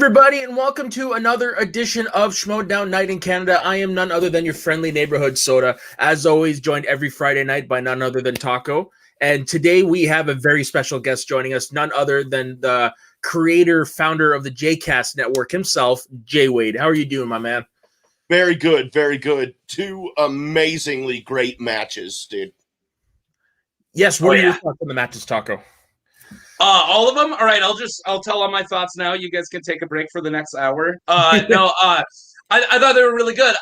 everybody, and welcome to another edition of Schmoedown Night in Canada. I am none other than your friendly neighborhood soda, as always, joined every Friday night by none other than Taco. And today we have a very special guest joining us, none other than the creator, founder of the JCast Network himself, Jay Wade. How are you doing, my man? Very good, very good. Two amazingly great matches, dude. Yes, what are your thoughts on the matches, Taco? All of them? All right, I'll tell all my thoughts now. You guys can take a break for the next hour. I thought they were really good.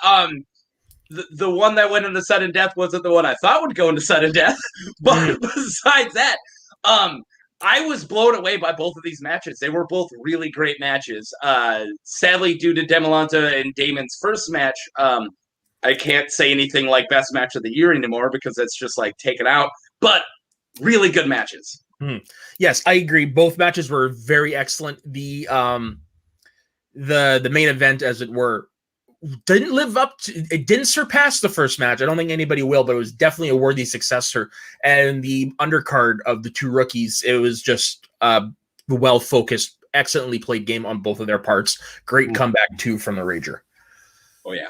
The one that went into sudden death wasn't the one I thought would go into sudden death. But besides that, I was blown away by both of these matches. They were both really great matches. Sadly, due to Demolanta and Damon's first match, I can't say anything like best match of the year anymore because it's just like taken out. But really good matches. Yes, I agree. Both matches were very excellent. The main event, as it were, didn't live up to it. Didn't surpass the first match. I don't think anybody will, but it was definitely a worthy successor. And the undercard of the two rookies, it was just well focused, excellently played game on both of their parts. Great comeback too from the Rager. Oh yeah.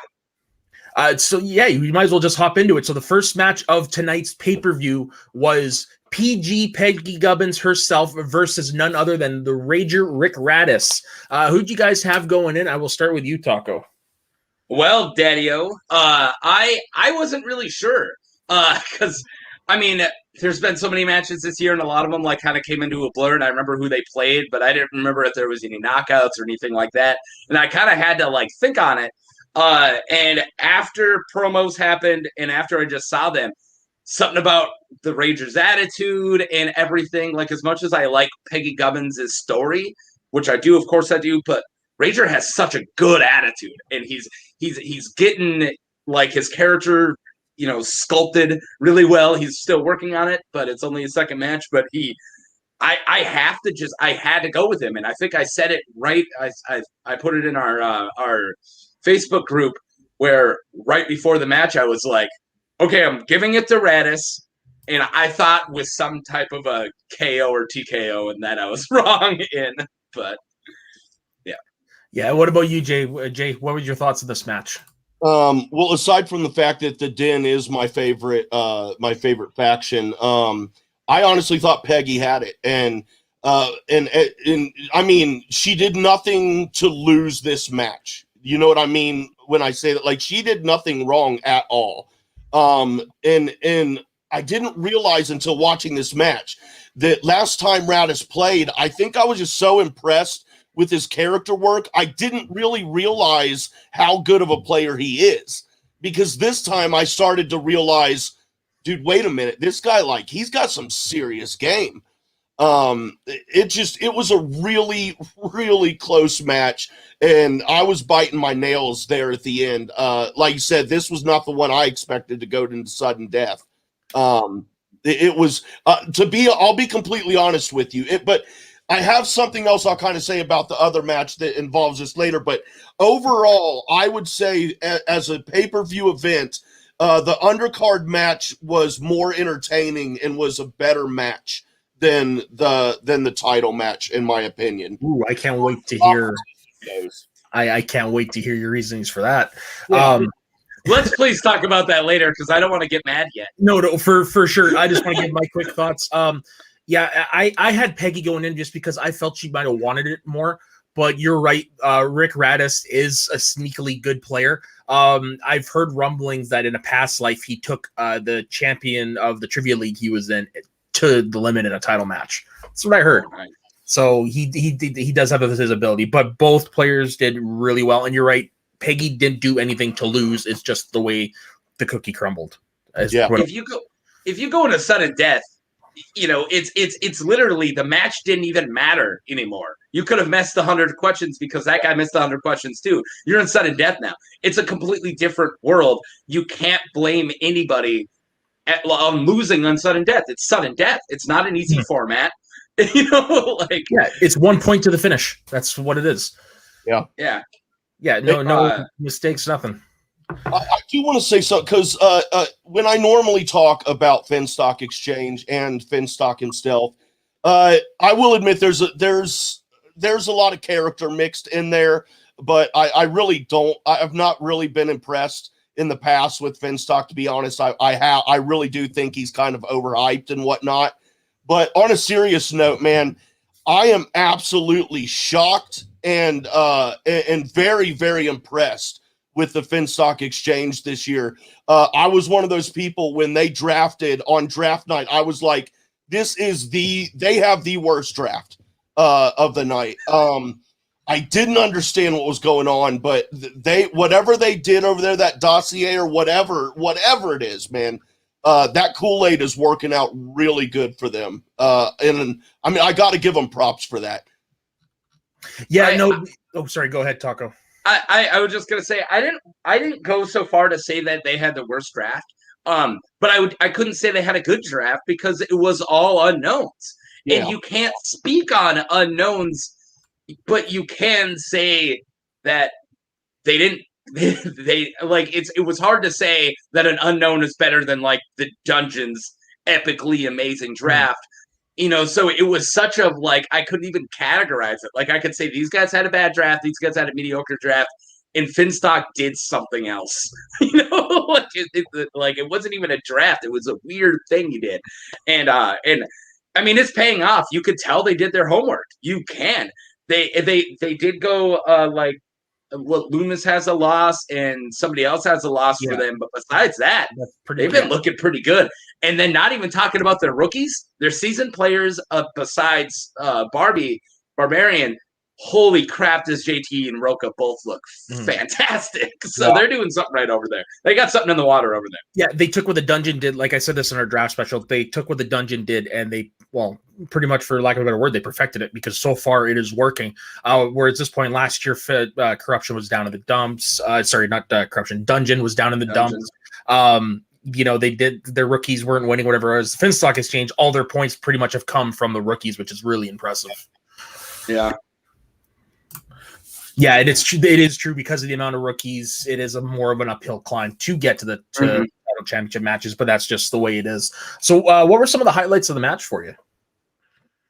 So you might as well just hop into it. So the first match of tonight's pay-per-view was PG Peggy Gubbins herself versus none other than the Rager Rick Radis. Who'd you guys have going in? I will start with you, Taco. Well, Daddy-O, I wasn't really sure because I mean there's been so many matches this year and a lot of them like kind of came into a blur and I remember who they played, but I didn't remember if there was any knockouts or anything like that, and I kind of had to like think on it. And after promos happened and after I just saw them, something about the Rager's attitude and everything, like as much as I like Peggy Gubbins' story, which I do, of course I do, but Rager has such a good attitude and he's getting like his character, sculpted really well. He's still working on it, but it's only his second match, but I had to go with him. And I think I said it right. I put it in our Facebook group where right before the match, I was like, okay, I'm giving it to Radis. And I thought with some type of a KO or TKO and that I was wrong in, but yeah. Yeah. What about you, Jay? Jay, what were your thoughts of this match? Well, aside from the fact that the Den is my favorite faction, I honestly thought Peggy had it. And I mean, she did nothing to lose this match. You know what I mean when I say that? Like, she did nothing wrong at all. And I didn't realize until watching this match that last time Radis played, I think I was just so impressed with his character work. I didn't really realize how good of a player he is, because this time I started to realize, dude, wait a minute, this guy, like, he's got some serious game. It was a really, really close match, and I was biting my nails there at the end. Like you said, this was not the one I expected to go into sudden death. It was I'll be completely honest with you, but I have something else I'll kind of say about the other match that involves this later. But overall, I would say as a pay-per-view event, the undercard match was more entertaining and was a better match than the title match, in my opinion. Ooh, I can't wait to hear. I can't wait to hear your reasonings for that. Yeah. Let's please talk about that later because I don't want to get mad yet. No, for sure. I just want to give my quick thoughts. Yeah, I had Peggy going in just because I felt she might have wanted it more. But you're right. Rick Radis is a sneakily good player. I've heard rumblings that in a past life he took the champion of the Trivia League he was in to the limit in a title match. That's what I heard. Right. So he does have his ability, but both players did really well. And you're right, Peggy didn't do anything to lose. It's just the way the cookie crumbled. Yeah. If you go into sudden death, it's literally the match didn't even matter anymore. You could have missed 100 questions because that guy missed 100 questions too. You're in sudden death now. It's a completely different world. You can't blame anybody on losing on sudden death. It's sudden death. It's not an easy format. It's 1 point to the finish. That's what it is. Yeah. No mistakes, nothing. I do want to say something because when I normally talk about Finstock Exchange and Finstock and Stealth, I will admit there's there's a lot of character mixed in there, but I really don't. I've not really been impressed in the past with Finstock, to be honest. I really do think he's kind of overhyped and whatnot. But on a serious note, man, I am absolutely shocked and very, very impressed with the Finstock exchange this year. I was one of those people when they drafted on draft night. I was like, they have the worst draft of the night. I didn't understand what was going on, but whatever they did over there, that dossier or whatever it is, man, that Kool-Aid is working out really good for them. And I mean, I got to give them props for that. Yeah, sorry. Go ahead, Taco. I was just gonna say I didn't go so far to say that they had the worst draft. But I couldn't say they had a good draft because it was all unknowns. Yeah. And you can't speak on unknowns, but you can say that they didn't it was hard to say that an unknown is better than like the Dungeons epically amazing draft. So it was such a I couldn't even categorize it. Like I could say these guys had a bad draft, these guys had a mediocre draft, and Finstock did something else. It wasn't even a draft. It was a weird thing he did, and I mean it's paying off. You could tell they did their homework. You can. They did go Loomis has a loss and somebody else has a loss for them. But besides that, they've been looking pretty good. And then not even talking about their rookies, their seasoned players besides Barbarian. Holy crap, does JT and Roka both look fantastic. So they're doing something right over there. They got something in the water over there. Yeah, they took what the Dungeon did. Like I said this in our draft special, they took what the Dungeon did and they, pretty much for lack of a better word, they perfected it because so far it is working. Whereas this point last year, Corruption was down in the dumps. Corruption. Dungeon was down in the dumps. They did, their rookies weren't winning, whatever it was. The Finstock exchange, all their points pretty much have come from the rookies, which is really impressive. Yeah. Yeah, it is true because of the amount of rookies. It is more of an uphill climb to get to the title championship matches, but that's just the way it is. So, what were some of the highlights of the match for you?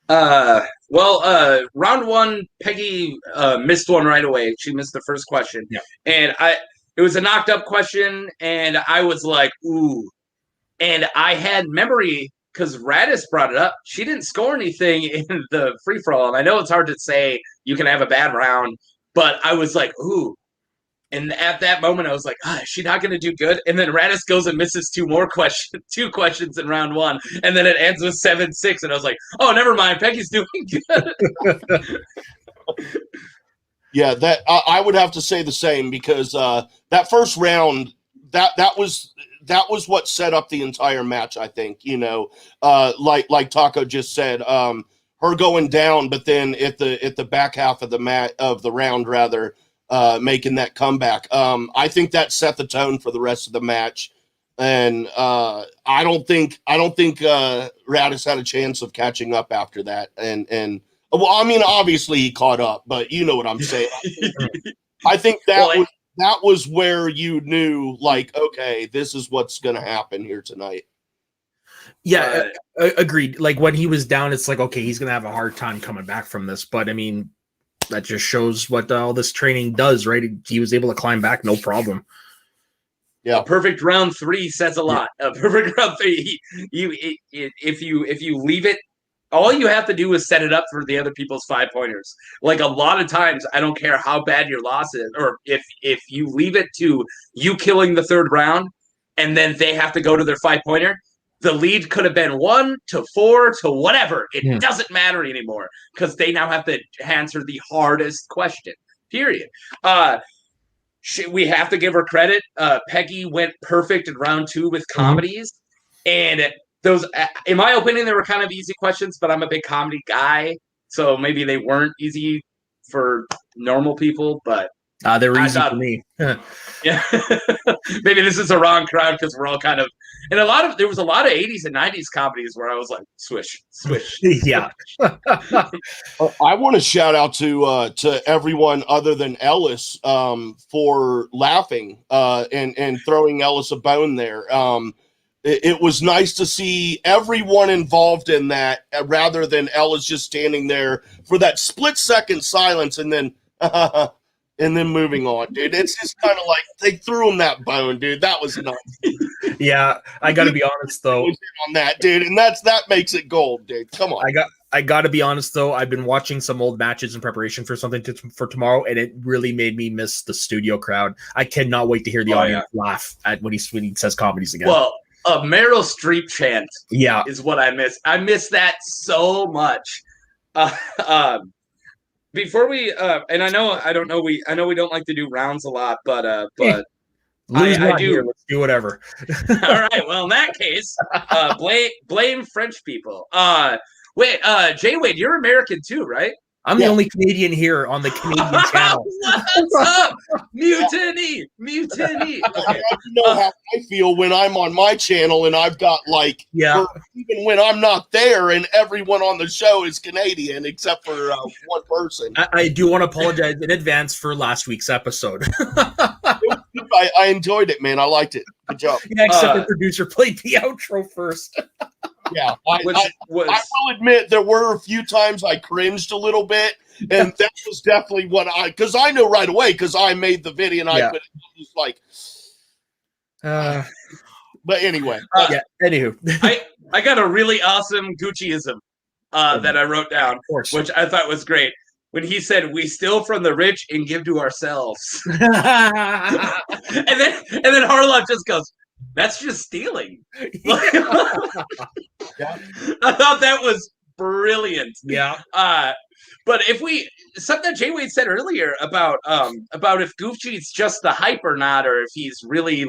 Round one, Peggy missed one right away. She missed the first question, and it was a knocked up question, and I was like, ooh, and I had memory because Radis brought it up. She didn't score anything in the free for all, and I know it's hard to say you can have a bad round. But I was like, ooh. And at that moment, I was like, is she not going to do good? And then Radis goes and misses two questions in round one. And then it ends with 7-6. And I was like, oh, never mind. Peggy's doing good. Yeah, that I would have to say the same because that first round, that was what set up the entire match, I think. Like Taco just said, her going down, but then at the back half of the round, rather, making that comeback. I think that set the tone for the rest of the match, and I don't think Radis had a chance of catching up after that. And obviously he caught up, but you know what I'm saying. I think that was where you knew, okay, this is what's going to happen here tonight. Yeah, agreed. Like when he was down, it's like, okay, he's going to have a hard time coming back from this. But I mean, that just shows what all this training does, right? He was able to climb back, no problem. Yeah, a perfect round 3 says a lot. A perfect round 3. If you leave it, all you have to do is set it up for the other people's 5-pointers. Like a lot of times, I don't care how bad your loss is, or if you leave it to you killing the third round, and then they have to go to their 5-pointer. The lead could have been 1 to 4 to whatever. It doesn't matter anymore because they now have to answer the hardest question, period. We have to give her credit. Peggy went perfect in round 2 with comedies. And those, in my opinion, they were kind of easy questions, but I'm a big comedy guy. So maybe they weren't easy for normal people, but they were easy for me. Yeah. Maybe this is the wrong crowd because we're all kind of, and there was a lot of 80s and 90s comedies where I was like, swish. Yeah. I want to shout out to everyone other than Ellis for laughing and throwing Ellis a bone there. it was nice to see everyone involved in that, rather than Ella's just standing there for that split-second silence and then and then moving on, dude. It's just kind of like they threw him that bone, dude. That was nuts. Yeah, I got to be honest though on that, dude, and that makes it gold, dude. Come on. I got to be honest though. I've been watching some old matches in preparation for something for tomorrow, and it really made me miss the studio crowd. I cannot wait to hear the audience laugh at when he says comedies again. Well, a Meryl Streep chant, is what I miss. I miss that so much. Before we and I know we don't like to do rounds a lot, but I do. Here. Let's do whatever. All right. Well, in that case, blame French people. Wait, Jay Wade, you're American too, right? I'm the only Canadian here on the Canadian channel. What's up? Mutiny. Okay. You know how I feel when I'm on my channel and I've got even when I'm not there and everyone on the show is Canadian except for one person. I do want to apologize in advance for last week's episode. I enjoyed it, man. I liked it. Good job. Yeah, except the producer played the outro first. Yeah, I will admit there were a few times I cringed a little bit, and that was definitely because I know right away because I made the video and I put it just like. But anyway, Anywho, I got a really awesome Gucciism that I wrote down, which I thought was great. When he said, "We steal from the rich and give to ourselves," and then Harloff just goes, "That's just stealing." I thought that was brilliant. Yeah. But something that Jay Wade said earlier about if Gucci's just the hype or not, or if he's really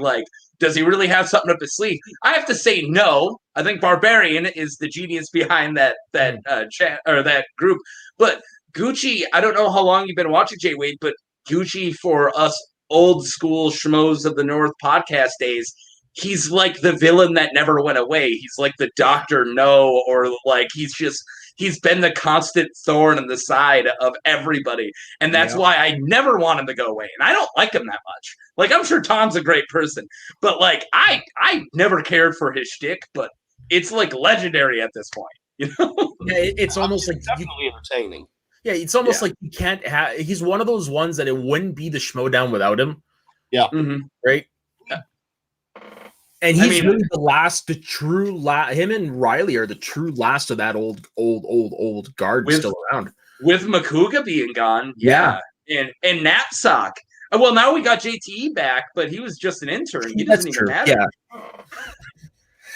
does he really have something up his sleeve? I have to say no. I think Barbarian is the genius behind that chat or that group. But Gucci, I don't know how long you've been watching Jay Wade, but Gucci, for us old school Schmoes of the North podcast days, he's like the villain that never went away. He's like the Dr. No, or he's been the constant thorn in the side of everybody. And that's why I never want him to go away. And I don't like him that much. I'm sure Tom's a great person, but I never cared for his shtick, but it's legendary at this point. You know? Yeah, it's almost definitely entertaining. Yeah, it's almost like you can't have. He's one of those ones that it wouldn't be the Schmoedown without him. Yeah. Mm-hmm. Right. And he's really the last, the true last. Him and Riley are the true last of that old guard still around. With Makuga being gone, and Knapsack. Well, now we got JTE back, but he was just an intern. He doesn't even matter.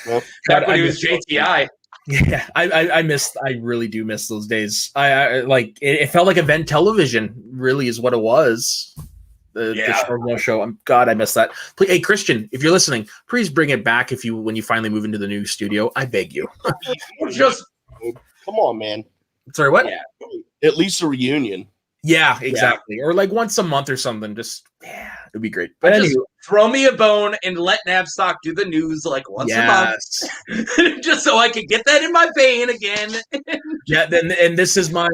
Yeah. Back when he was JTI. Yeah, I really do miss those days. I it felt like event television. Really, is what it was. The Schmoedown show. God, I miss that. Please, hey, Christian, if you're listening, please bring it back when you finally move into the new studio. I beg you. Just come on, man. Sorry, what? Yeah. At least a reunion. Yeah, exactly. Or once a month or something. Just it'd be great. But anyway, throw me a bone and let Knapsack do the news once a month, just so I can get that in my vein again. Yeah, and this is my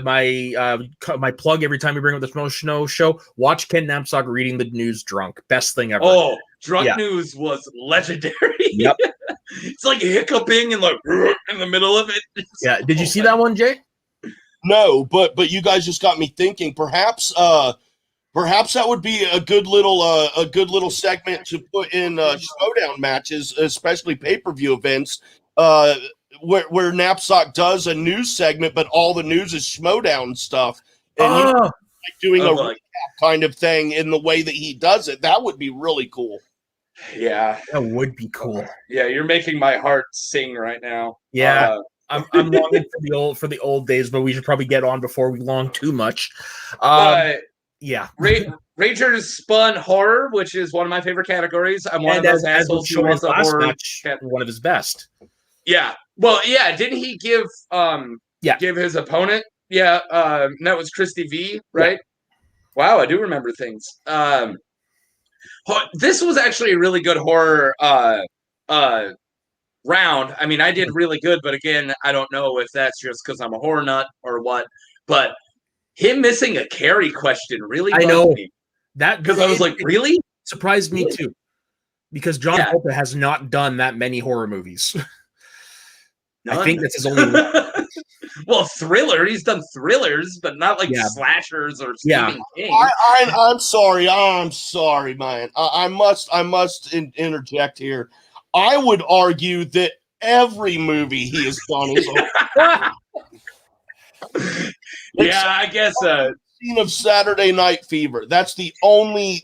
my plug every time we bring up the Schmoedown show. Watch Ken Knapsack reading the news drunk. Best thing ever. Oh, drunk news was legendary. Yep. It's like hiccuping and in the middle of it. Yeah. Did you see that one, Jay? No, but you guys just got me thinking. Perhaps that would be a good little segment to put in Schmoedown matches, especially pay-per-view events, where Knapsack does a news segment, but all the news is Schmoedown stuff, and doing a recap kind of thing in the way that he does it. That would be really cool. Yeah, that would be cool. Yeah, you're making my heart sing right now. Yeah. I'm longing for the old days, but we should probably get on before we long too much. Yeah. Ragers spun horror, which is one of my favorite categories. I'm one of those assholes who has a horror match, one of his best. Yeah. Well, yeah. Didn't he give his opponent? Yeah. That was Christy V, right? Yeah. Wow, I do remember things. This was actually a really good horror round. I mean, I did really good, but again, I don't know if that's just because I'm a horror nut or what. But him missing a carry question really bugged me. That because I was like, really? Surprised me too. because John Yeah. Travolta has not done that many horror movies. None? I think that's his only one. Well, thriller. He's done thrillers, but not like Yeah. slashers or Yeah. Stephen King. I'm sorry. I'm sorry, man. I must interject here. I would argue that every movie he has done is Yeah, I guess. scene of Saturday Night Fever. That's the only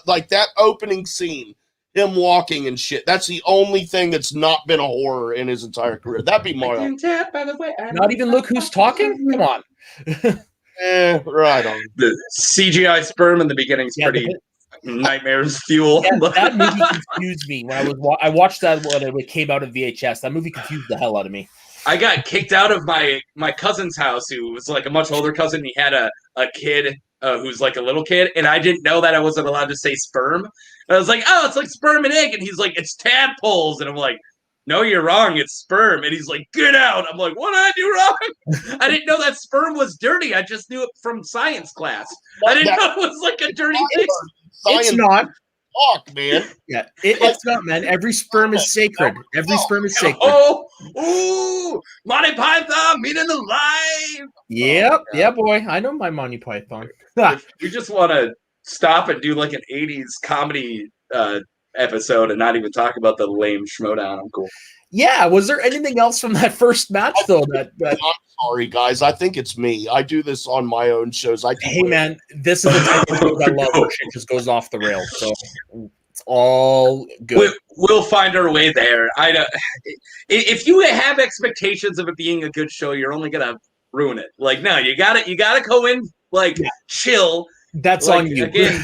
like that opening scene, him walking and shit. That's the only thing that's not been a horror in his entire career. That'd be Mario. By the way, Not even Look Who's Talking? Come on. Right on. The CGI sperm in the beginning is pretty nightmares fuel. Yeah, that movie confused me when I watched that when it came out of VHS. That movie confused the hell out of me. I got kicked out of my cousin's house, who was like a much older cousin. He had a kid who's like a little kid, and I didn't know that I wasn't allowed to say sperm. And I was like, oh, it's like sperm and egg. And he's like, it's tadpoles. And I'm like, no, you're wrong. It's sperm. And he's like, get out. I'm like, what did I do wrong? I didn't know that sperm was dirty. I just knew it from science class. I didn't know it was like a dirty thing. It's not. Fuck, man. Yeah, it's not, man. Every sperm is sacred. Every sperm is sacred. Ooh, Monty Python, meeting the live. Yep, yeah, boy. I know my Monty Python. If you just want to stop and do like an 80s comedy episode and not even talk about the lame Schmoedown, I'm cool. Yeah, was there anything else from that first match, though? That I'm sorry, guys. I think it's me. I do this on my own shows. Hey, man, this is the type of show I love where shit just goes off the rails. So it's all good. We'll find our way there. If you have expectations of it being a good show, you're only gonna ruin it. Like, no, you gotta go in like chill. That's like, on you. Again,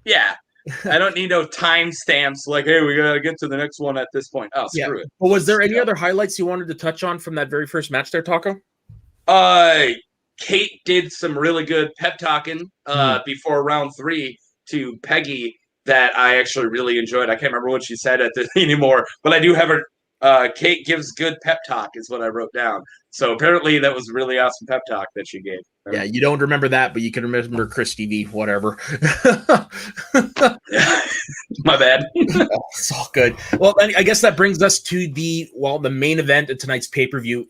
yeah. I don't need no timestamps like, hey, we gotta get to the next one at this point. Oh, screw it. Well, was there any other highlights you wanted to touch on from that very first match there, Taco? Kate did some really good pep talking before round 3 to Peggy that I actually really enjoyed. I can't remember what she said anymore, but I do have her. Kate gives good pep talk is what I wrote down. So apparently that was really awesome pep talk that she gave. Yeah, you don't remember that, but you can remember Christy V, whatever. My bad. It's all good. Well, I guess that brings us to the main event of tonight's pay-per-view.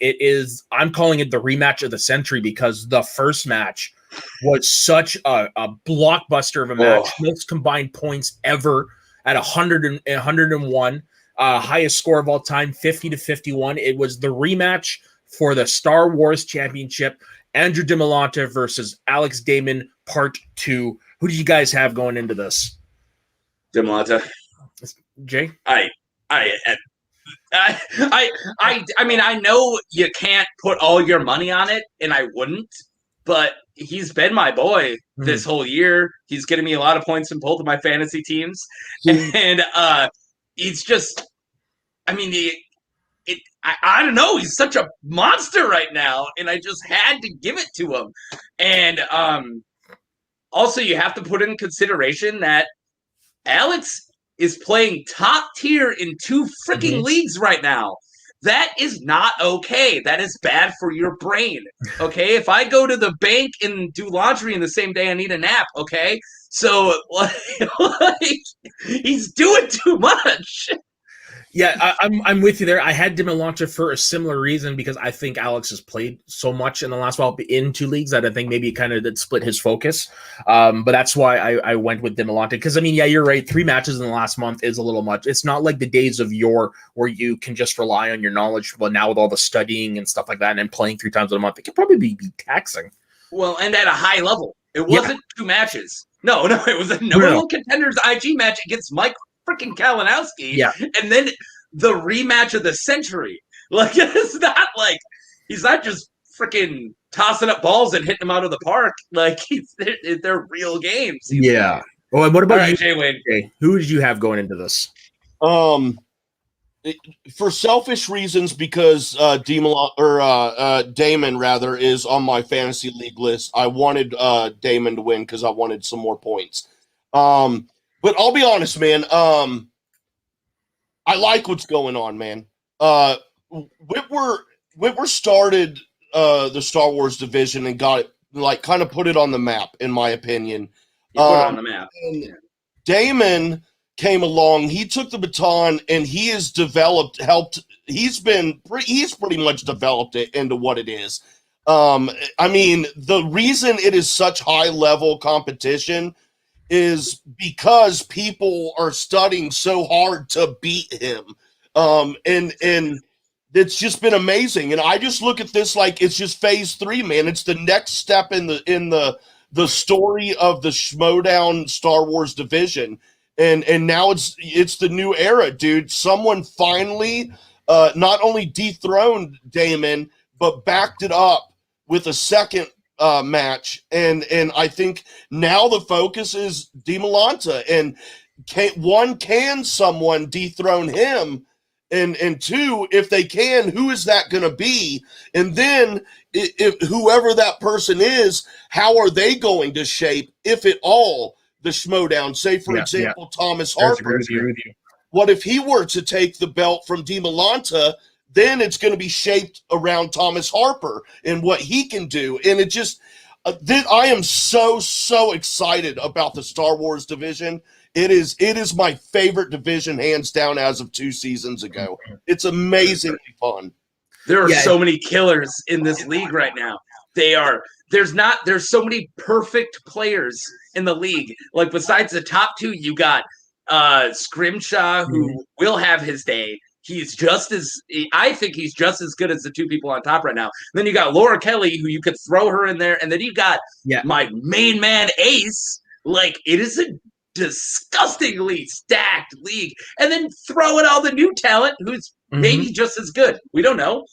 I'm calling it the rematch of the century because the first match was such a blockbuster of a match. Most combined points ever at 101. Highest score of all time, 50-51. It was the rematch for the Star Wars Championship. Andrew DiMolanta versus Alex Damon, Part 2. Who did you guys have going into this? DiMolanta. Jay? I mean, I know you can't put all your money on it, and I wouldn't, but he's been my boy this whole year. He's getting me a lot of points in both of my fantasy teams, and he's just, I mean, I don't know. He's such a monster right now, and I just had to give it to him. And also, you have to put in consideration that Alex is playing top tier in 2 freaking leagues right now. That is not okay. That is bad for your brain. Okay, if I go to the bank and do laundry in the same day, I need a nap. Okay, so like he's doing too much. Yeah, I'm with you there. I had DiMolanta for a similar reason because I think Alex has played so much in the last while in 2 leagues that I think maybe it kind of did split his focus. But that's why I went with DiMolanta because, I mean, yeah, you're right. 3 matches in the last month is a little much. It's not like the days of yore where you can just rely on your knowledge. But now with all the studying and stuff like that and playing 3 times a month, it could probably be taxing. Well, and at a high level. It wasn't 2 matches. No, it was a number 1 contenders IG match against Mike freaking Kalinowski. Yeah. And then the rematch of the century. Like, it's not like he's not just freaking tossing up balls and hitting them out of the park. Like, they're real games. Yeah. Well, and what about you, Jay Wayne? Jay? Who did you have going into this? For selfish reasons, because Damon rather is on my fantasy league list. I wanted Damon to win because I wanted some more points. But I'll be honest, man. I like what's going on, man. Whitwer started the Star Wars division and got it, like, kind of put it on the map, in my opinion. Put it on the map. Damon came along. He took the baton and he has he's pretty much developed it into what it is. I mean, the reason it is such high level competition is because people are studying so hard to beat him. And it's just been amazing. And I just look at this like it's just phase 3, man. It's the next step in the story of the Schmoedown Star Wars division. And now it's the new era, dude. Someone finally not only dethroned Damon, but backed it up with a second match. And I think now the focus is DiMolanta. And can someone dethrone him? And two, if they can, who is that going to be? And then if whoever that person is, how are they going to shape, if at all, the Schmoedown? Say, for example, Thomas Harper. What if he were to take the belt from DiMolanta? Then it's going to be shaped around Thomas Harper and what he can do. And it just, I am so excited about the Star Wars division. It is my favorite division, hands down, as of 2 seasons ago. It's amazingly fun. There are so many killers in this league right now. There's so many perfect players in the league. Like, besides the top 2, you got Scrimshaw, who will have his day. I think he's just as good as the 2 people on top right now. And then you got Laura Kelly, who you could throw her in there. And then you got my main man, Ace. Like, it is a disgustingly stacked league. And then throw in all the new talent who's maybe just as good. We don't know.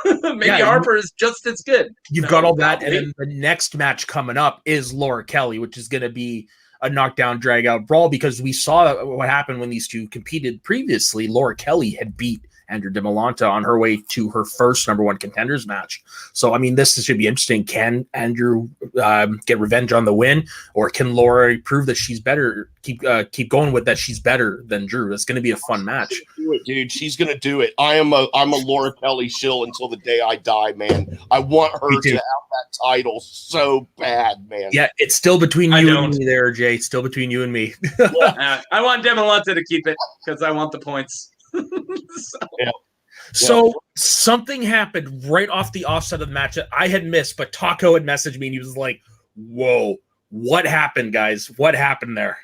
Maybe Harper is just as good. You've got all that. And then the next match coming up is Laura Kelly, which is going to be a knockdown, drag out brawl, because we saw what happened when these two competed previously. Laura Kelly had beat Andrew DiMolanta on her way to her first number 1 contenders match. So, I mean, this should be interesting. Can Andrew get revenge on the win, or can Laura prove that she's better? Keep going with that. She's better than Drew. That's going to be a fun match. Do it, dude. She's going to do it. I'm a Laura Kelly shill until the day I die, man. I want her to have that title so bad, man. Yeah, it's still between you and me there, Jay. It's still between you and me. I want DiMolanta to keep it because I want the points. So something happened right off the offset of the match that I had missed, but Taco had messaged me and he was like, whoa, what happened, guys? What happened there?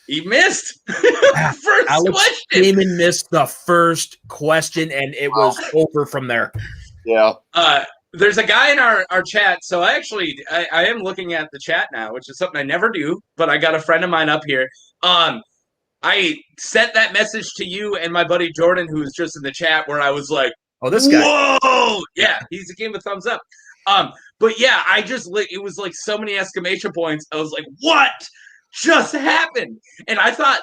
He missed. First Alex question. Damon missed the first question and it was over from there. Yeah. There's a guy in our chat. So I am looking at the chat now, which is something I never do, but I got a friend of mine up here. I sent that message to you and my buddy Jordan, who was just in the chat, where I was like, "Oh, this guy! Whoa, yeah!" He gave a thumbs up. But yeah, it was like so many exclamation points. I was like, "What just happened?" And I thought,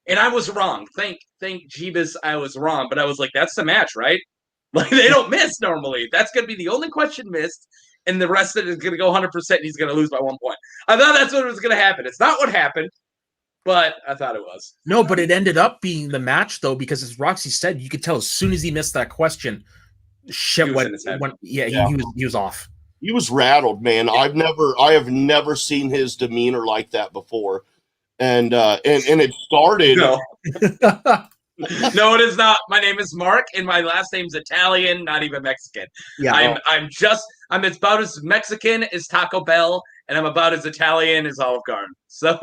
and I was wrong. Thank Jeebus, I was wrong. But I was like, "That's the match, right? Like, they don't miss normally. That's gonna be the only question missed, and the rest of it is gonna go 100%. And he's gonna lose by 1 point." I thought that's what was gonna happen. It's not what happened. But I thought it was. No, but it ended up being the match, though, because as Roxy said, you could tell as soon as he missed that question, shit went. He was off. He was rattled, man. I have never seen his demeanor like that before, and it started. No. No, it is not. My name is Mark, and my last name's Italian, not even Mexican. Yeah, I'm about as Mexican as Taco Bell, and I'm about as Italian as Olive Garden. So,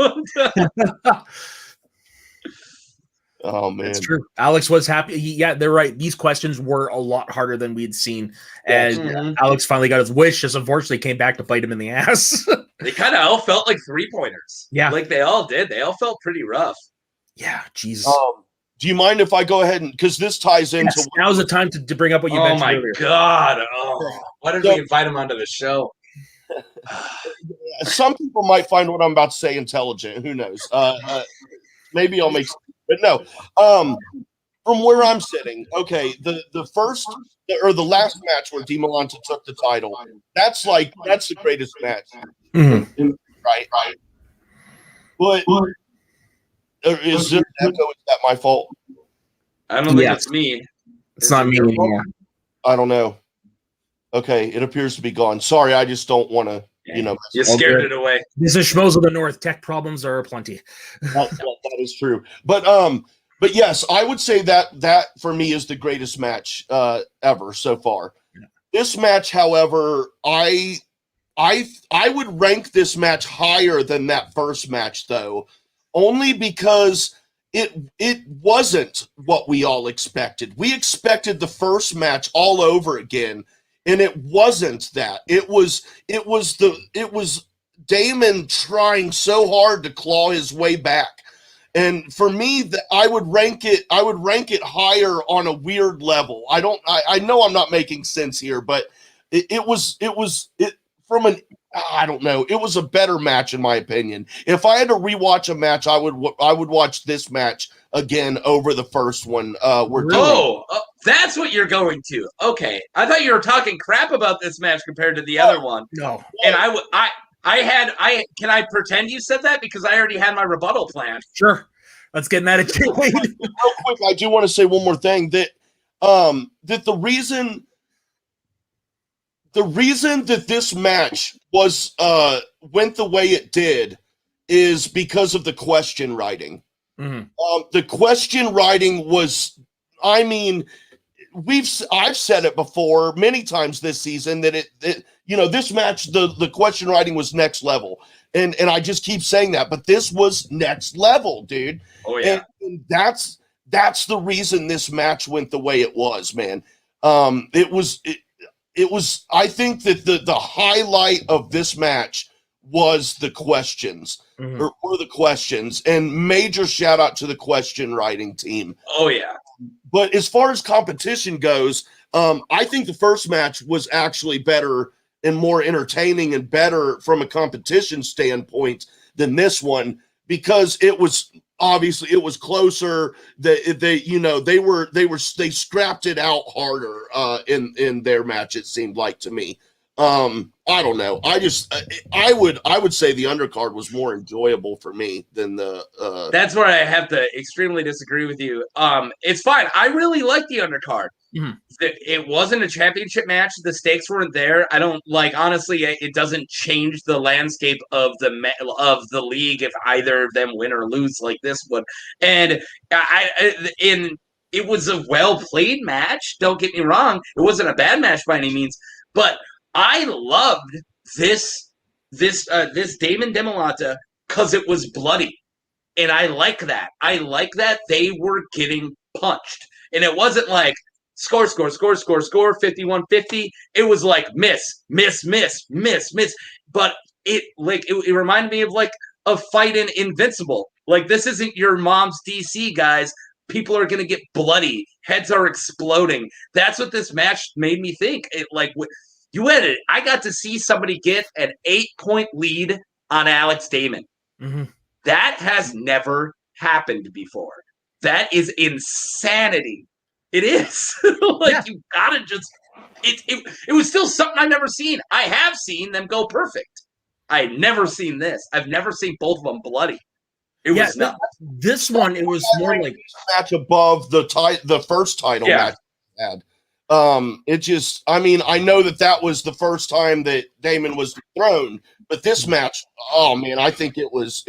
oh man, it's true. Alex was happy. They're right. These questions were a lot harder than we'd seen, and Alex finally got his wish. Just unfortunately came back to bite him in the ass. They kind of all felt like 3-pointers. Yeah, like they all did. They all felt pretty rough. Yeah, Jesus. Do you mind if I go ahead and, because this ties into? Yes, now's the time to bring up what you mentioned earlier. Oh my God! Why did we invite him onto the show? Some people might find what I'm about to say intelligent. Who knows? Maybe I'll make, but no. From where I'm sitting, okay, the first or the last match where DiMolanta took the title, that's the greatest match, right? But is this echo? Is that my fault? I don't think it's me. It's not me anymore. I don't know. Okay, it appears to be gone. Sorry, I just don't want to You scared it away. This is Schmoes of the North. Tech problems are plenty. That is true. But yes, I would say that for me is the greatest match ever so far. Yeah. This match, however, I would rank this match higher than that first match, though, only because it wasn't what we all expected. We expected the first match all over again, and it wasn't that. It was Damon trying so hard to claw his way back. And for me, I would rank it higher on a weird level. I know I'm not making sense here, but it was from an, I don't know, it was a better match in my opinion. If I had to rewatch a match, I would watch this match again over the first one. That's what you're going to. Okay, I thought you were talking crap about this match compared to the other one. No, and can I pretend you said that because I already had my rebuttal planned? Sure, let's get that at you. Real quick, I do want to say one more thing that the reason that this match was went the way it did is because of the question writing. Mm-hmm. The question writing was, I mean, I've said it before many times this season that this match, the question writing was next level. And I just keep saying that, but this was next level, dude. Oh yeah. And that's the reason this match went the way it was, man. It was, I think that the highlight of this match was the questions, mm-hmm. or were the questions, and major shout out to the question writing team. Oh yeah. But as far as competition goes, I think the first match was actually better and more entertaining and better from a competition standpoint than this one, because it was closer. They scrapped it out harder in their match, it seemed like to me. I don't know. I would say the undercard was more enjoyable for me than the That's where I have to extremely disagree with you. It's fine. I really like the undercard. Mm-hmm. It wasn't a championship match. The stakes weren't there. I don't honestly, it doesn't change the landscape of the league if either of them win or lose like this would. And it was a well-played match. Don't get me wrong. It wasn't a bad match by any means, but I loved this Damon Demolata because it was bloody. And I like that. I like that they were getting punched. And it wasn't like score, 51-50. It was like miss. But it reminded me of like a fight in Invincible. Like, this isn't your mom's DC, guys. People are going to get bloody. Heads are exploding. That's what this match made me think. I got to see somebody get an 8-point lead on Alex Damon. Mm-hmm. That has never happened before. That is insanity. It is. You gotta just. It was still something I've never seen. I have seen them go perfect. I've never seen this. I've never seen both of them bloody. It was nuts. This one, it was more like match above the first title match we had. It just, I mean, I know that was the first time that Damon was dethroned, but this match, oh man, I think it was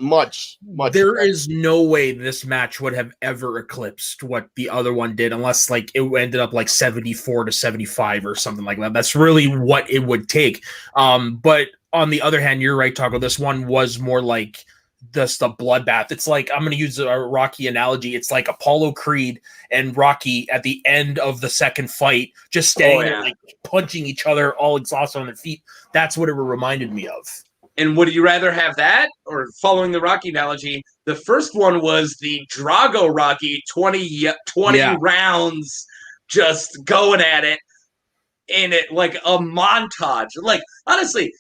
much. There is no way this match would have ever eclipsed what the other one did, unless like it ended up like 74-75 or something like that. That's really what it would take. But on the other hand, you're right, Taco. This one was more like the bloodbath. It's like, I'm going to use a Rocky analogy. It's like Apollo Creed and Rocky at the end of the second fight, just standing there, like punching each other, all exhausted on their feet. That's what it reminded me of. And would you rather have that, or following the Rocky analogy, the first one was the Drago Rocky, 20 rounds, just going at it, and it like a montage. Like, honestly,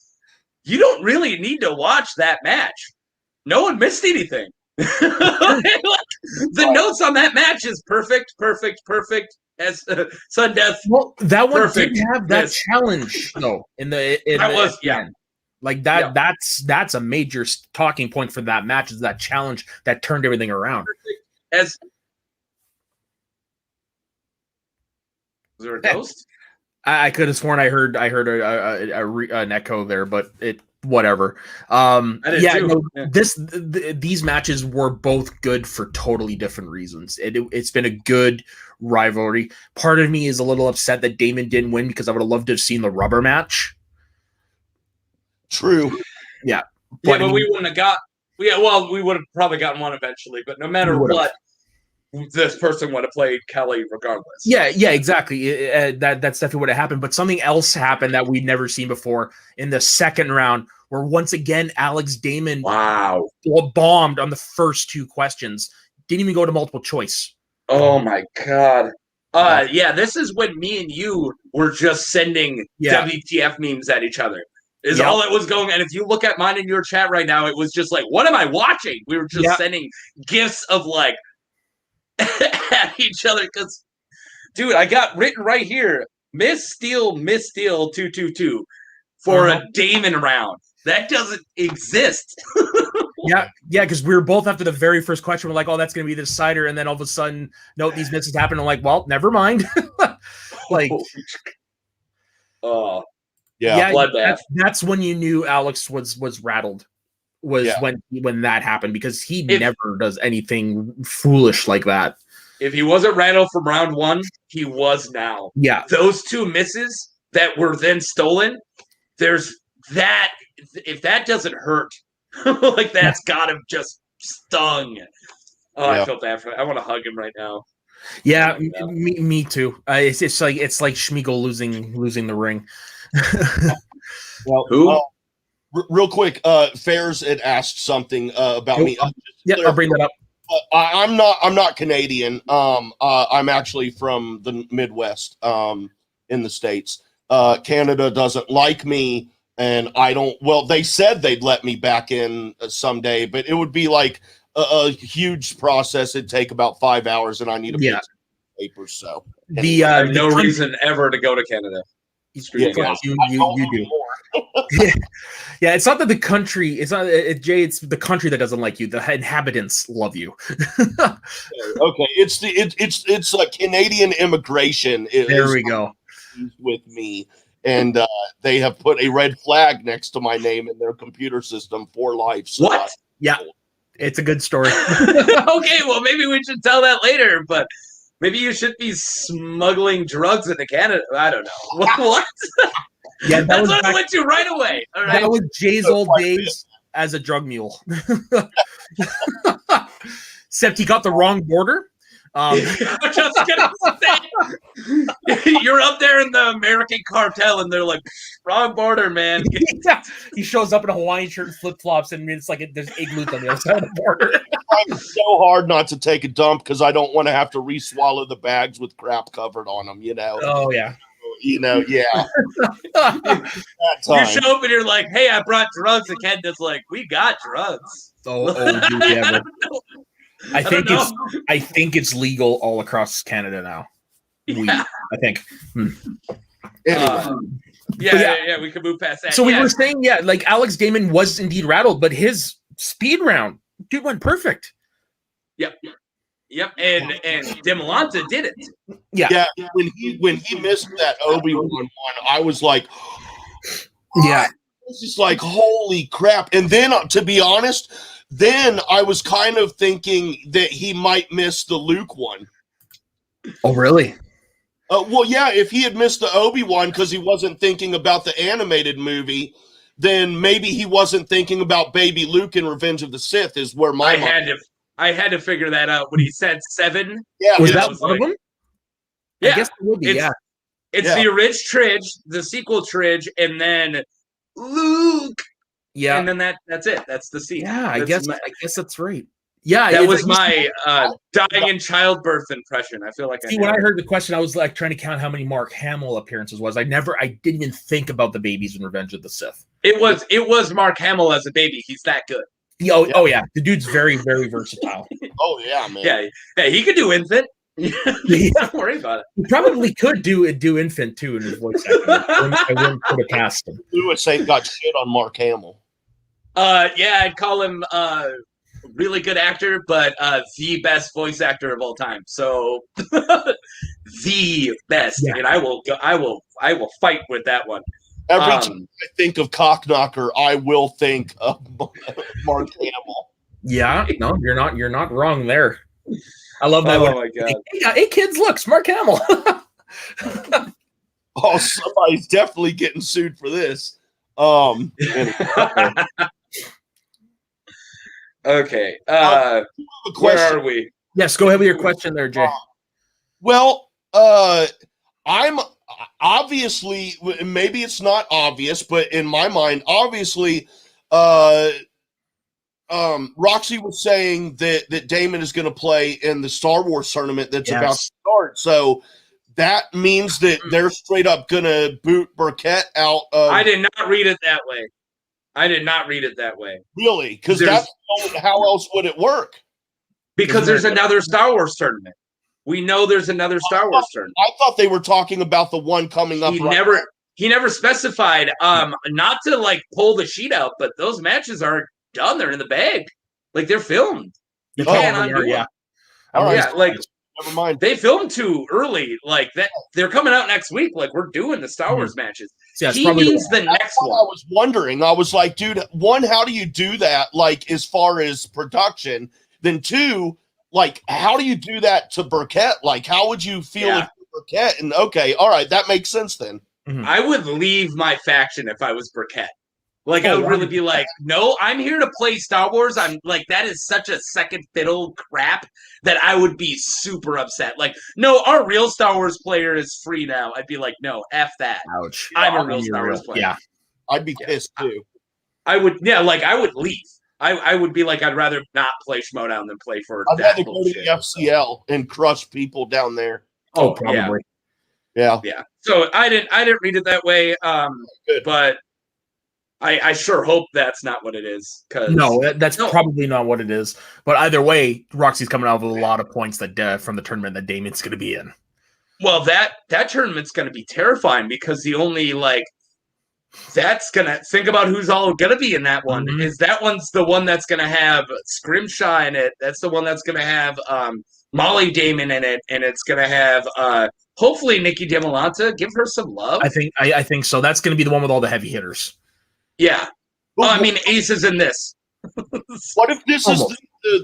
you don't really need to watch that match. No one missed anything. The notes on that match is perfect. As Sun Death. Well, that one didn't have that challenge though. Like that. Yeah. That's a major talking point for that match. Is that challenge that turned everything around? Was there a ghost? I could have sworn I heard an echo there, but it whatever. I did too. No, Yeah. these matches were both good for totally different reasons. It's been a good rivalry. Part of me is a little upset that Damon didn't win because I would have loved to have seen the rubber match. True. Yeah, But we wouldn't have got. Yeah, well, we would have probably gotten one eventually, but no matter what, this person would have played Kelly regardless. Yeah, exactly. That's definitely what happened. But something else happened that we'd never seen before in the second round, where once again Alex Damon bombed on the first two questions. Didn't even go to multiple choice. Oh my god. Yeah, this is when me and you were just sending WTF memes at each other. Is all it was going. And if you look at mine in your chat right now, it was just like, what am I watching? We were just sending gifs of like at each other because, dude, I got written right here, Miss Steele 222 for a Damon round. That doesn't exist. Yeah, because we were both after the very first question, we're like, oh, that's going to be the decider. And then all of a sudden, no, these misses happen. I'm like, well, never mind. Like, bloodbath. That's when you knew Alex was rattled. When that happened, because he never does anything foolish like that. If he wasn't rattled from round one, he was now. Yeah. Those two misses that were then stolen, there's that. If that doesn't hurt, like that's gotta just stung. Oh, I felt bad for him. I want to hug him right now. Yeah, me too. It's like Schmiegel losing the ring. Well, who? Real quick, Fairs had asked something about me. I'll bring that up. I'm not Canadian. I'm actually from the Midwest, in the States. Canada doesn't like me, and I don't. Well, they said they'd let me back in someday, but it would be like a huge process. It'd take about 5 hours, and I need to pay papers. So I have no reason ever to go to Canada. You do. Yeah, it's not that the country. It's not Jay. It's the country that doesn't like you. The inhabitants love you. Okay, it's a Canadian immigration. There we go. With me, and they have put a red flag next to my name in their computer system for life. So what? Yeah, it's a good story. Okay, well maybe we should tell that later, but. Maybe you should be smuggling drugs into Canada. I don't know. What? Yeah, that's what I went to right away. All right. That was Jay's old days as a drug mule. Except he got the wrong border. Just gonna say, you're up there in the American cartel, and they're like, "Wrong border, man." Yeah. He shows up in a Hawaiian shirt and flip flops, and it's like there's igloos on the other side of the border. I'm so hard not to take a dump because I don't want to have to re-swallow the bags with crap covered on them. You know. Oh yeah. Yeah. You show up and you're like, "Hey, I brought drugs," and Canada's like, "We got drugs." Yeah. I think it's legal all across Canada now. Yeah. I think. Yeah, we can move past that. So we were saying, like Alex Damon was indeed rattled, but his speed round, dude, went perfect. Yep. And Demolanta did it. Yeah. When he missed that Obi-Wan one, I was like, yeah, this is like holy crap. And then, to be honest, then I was kind of thinking that he might miss the Luke one. Oh, really? Well, yeah, if he had missed the Obi-Wan because he wasn't thinking about the animated movie, then maybe he wasn't thinking about Baby Luke in Revenge of the Sith is where my I had to figure that out when he said 7. Yeah. Was that one of them? Yeah. I guess it would be, It's the original Tridge, the sequel Tridge, and then Luke. Yeah. And then that's it. That's the scene. Yeah, I guess that's right. Yeah, that was my dying in childbirth impression. I feel like when I heard the question, I was like trying to count how many Mark Hamill appearances was. I didn't even think about the babies in Revenge of the Sith. It was Mark Hamill as a baby. He's that good. Oh yeah, the dude's very, very versatile. Oh yeah, man. Yeah, he could do infant. Don't worry about it. He probably could do infant too in his voice acting. I wouldn't put it past him. Lewis ain't got shit on Mark Hamill. Yeah, I'd call him really good actor, but the best voice actor of all time. So the best, Yeah. and I will fight with that one. Every time I think of Cockknocker, I will think of Mark Hamill. Yeah, no, you're not wrong there. I love that. Oh my god! Hey kids, look, Mark Hamill. Oh, somebody's definitely getting sued for this. Anyway. Okay. Where are we? Yes, go ahead with your question there, Jay. Well, I'm obviously, maybe it's not obvious, but in my mind, obviously, Roxy was saying that Damon is going to play in the Star Wars tournament that's about to start. So that means that they're straight up going to boot Burkett out of. I did not read it that way. Really? Because that's how else would it work? Because there's another Star Wars tournament. We know there's another Star Wars tournament. I thought they were talking about the one coming up. He never specified. Not to like pull the sheet out, but those matches are done. They're in the bag. Like they're filmed. You can't undo them. All right. Yeah, like never mind. They filmed too early. Like that, they're coming out next week. Like we're doing the Star Wars matches. Yeah, he means the next one. I was wondering. I was like, dude, one, how do you do that? Like as far as production. Then two, like how do you do that to Burkett? Like how would you feel if Burkett? And okay, all right, that makes sense then. I would leave my faction if I was Burkett. Like, I would really be like, no, I'm here to play Star Wars. I'm like, that is such a second fiddle crap that I would be super upset. Like, no, our real Star Wars player is free now. I'd be like, no, F that. Ouch. I'm a real Star Wars player. Yeah. I'd be pissed too. I would, I would leave. I would be like, I'd rather not play Schmoedown than play for I'd rather go to the FCL and crush people down there. Oh, probably. Yeah. So I didn't read it that way. But I sure hope that's not what it is. No, that's probably not what it is. But either way, Roxy's coming out with a lot of points that from the tournament that Damon's going to be in. Well, that tournament's going to be terrifying because the only that's going to think about who's all going to be in that one. Mm-hmm. Is that one's the one that's going to have Scrimshaw in it? That's the one that's going to have Molly Damon in it, and it's going to have hopefully Nikki DeMolanta. Give her some love. I think so. That's going to be the one with all the heavy hitters. Yeah. I mean, Ace is in this. What if this is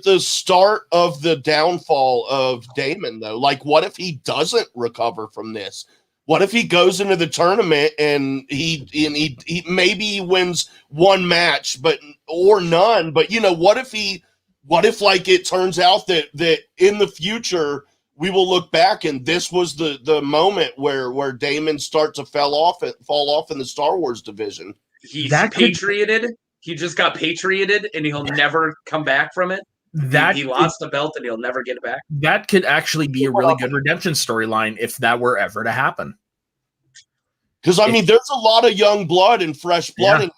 the start of the downfall of Damon, though? Like, what if he doesn't recover from this? What if he goes into the tournament and he maybe wins one match, or none? But what if it turns out that in the future we will look back and this was the moment where Damon starts to fall off in the Star Wars division. He's patrioted. He just got patrioted, and he'll never come back from it. He lost the belt, and he'll never get it back. That could actually be a really good redemption storyline if that were ever to happen. Because I mean, there's a lot of young blood and fresh blood.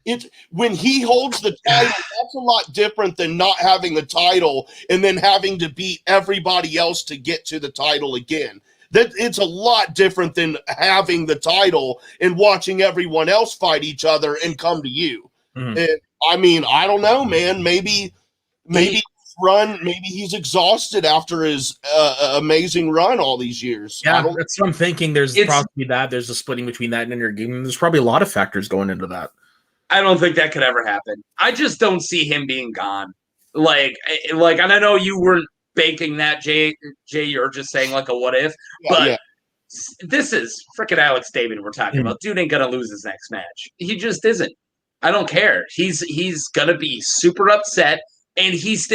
Yeah. When he holds the title, that's a lot different than not having the title and then having to beat everybody else to get to the title again. That it's a lot different than having the title and watching everyone else fight each other and come to you. Mm-hmm. And, I mean, I don't know, man. Maybe he's exhausted after his amazing run all these years. Yeah, that's what I'm thinking. There's probably that. There's a splitting between that and intergame. There's probably a lot of factors going into that. I don't think that could ever happen. I just don't see him being gone. Like, and I know you weren't banking that, Jay, you're just saying like a what if, but this is freaking Alex Damon we're talking about. Dude ain't gonna lose his next match. He just isn't. I don't care. He's gonna be super upset, and his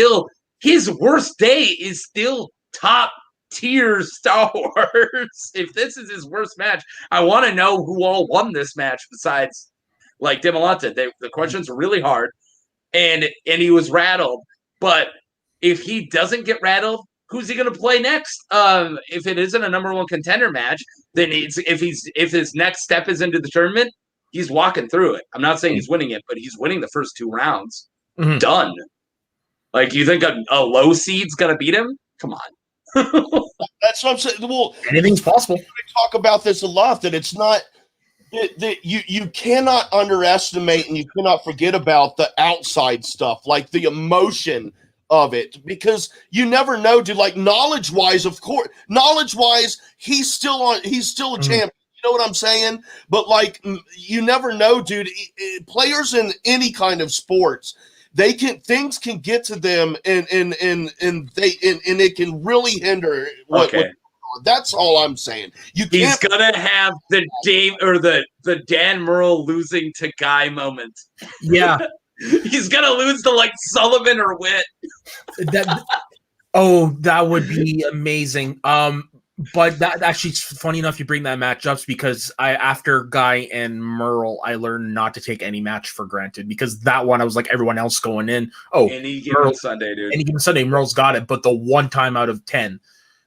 worst day is still top tier Star Wars. If this is his worst match, I want to know who all won this match besides like DeMolanta. The questions are really hard, and he was rattled, but if he doesn't get rattled, who's he going to play next? If it isn't a number one contender match, then if his next step is into the tournament, he's walking through it. I'm not saying he's winning it, but he's winning the first 2 rounds. Mm-hmm. Done. Like, you think a low seed's going to beat him? Come on. That's what I'm saying. Well, anything's possible. I talk about this a lot, that it's not that you cannot underestimate and you cannot forget about the outside stuff, like the emotion of it, because you never know, dude. Like knowledge-wise, of course, knowledge-wise, he's still a champion. You know what I'm saying? But like, you never know, dude. Players in any kind of sports, things can get to them, and it can really hinder what. Okay. That's all I'm saying. He's gonna have the Dave or the Dan Murrell losing to Guy moment. Yeah. He's gonna lose to like Sullivan or Witt. That would be amazing. But that actually, it's funny enough you bring that match up, because after Guy and Merle, I learned not to take any match for granted, because that one I was like everyone else going in. Oh, any given Sunday, dude. Any given Sunday, Merle's got it, but the one time out of 10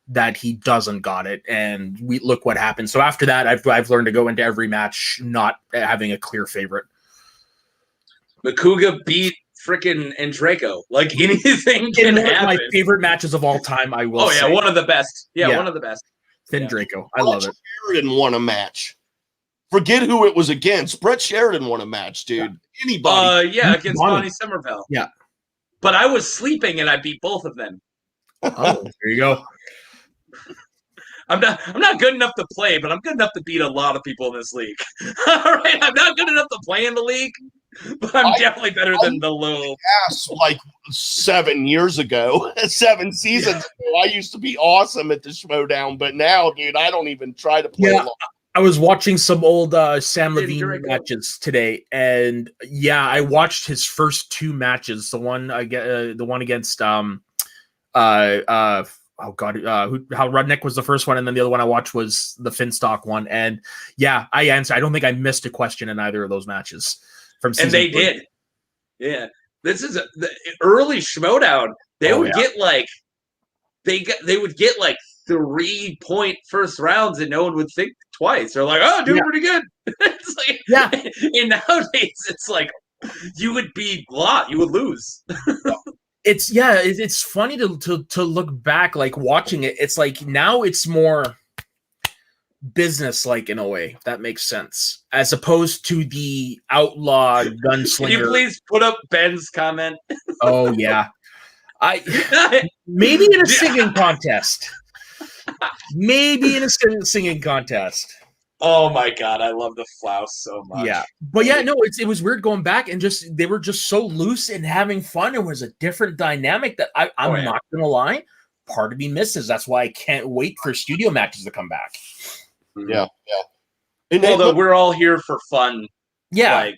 that he doesn't got it, and we look what happened. So after that, I've learned to go into every match not having a clear favorite. Makuga beat freaking Draco. Like anything can happen. My favorite matches of all time, I will say. One of the best. Yeah, one of the best. Finn Draco. I love it. Sheridan won a match. Forget who it was against. Brett Sheridan won a match, dude. Yeah. Anybody. Against Bonnie Somerville. Yeah. But I was sleeping and I beat both of them. Oh, there you go. I'm not good enough to play, but I'm good enough to beat a lot of people in this league. All right, I'm not good enough to play in the league, but I'm definitely better than the low. Like 7 years ago, 7 seasons ago, I used to be awesome at the Schmoedown, but now, dude, I don't even try to play along. I was watching some old Sam Levine matches today, and I watched his first 2 matches. The one against how Rudnick was the first one, and then the other one I watched was the Finstock one. And I answered. I don't think I missed a question in either of those matches from season. And they 3. Did. Yeah, this is the early Schmoedown. They would get like they would get like 3-point first rounds, and no one would think twice. They're like, "Oh, doing pretty good." It's like, and nowadays it's like you would be you would lose. It's funny to look back, like watching it. It's like now it's more business like in a way, if that makes sense, as opposed to the outlaw gunslinger. Can you please put up Ben's comment? Oh yeah, maybe in a singing contest. Maybe in a singing contest. Oh my god, I love the Flouse so much. Yeah, but it was weird going back, and they were just so loose and having fun. It was a different dynamic that I'm not gonna lie, part of me misses. That's why I can't wait for studio matches to come back. Yeah. And although we're all here for fun. Yeah.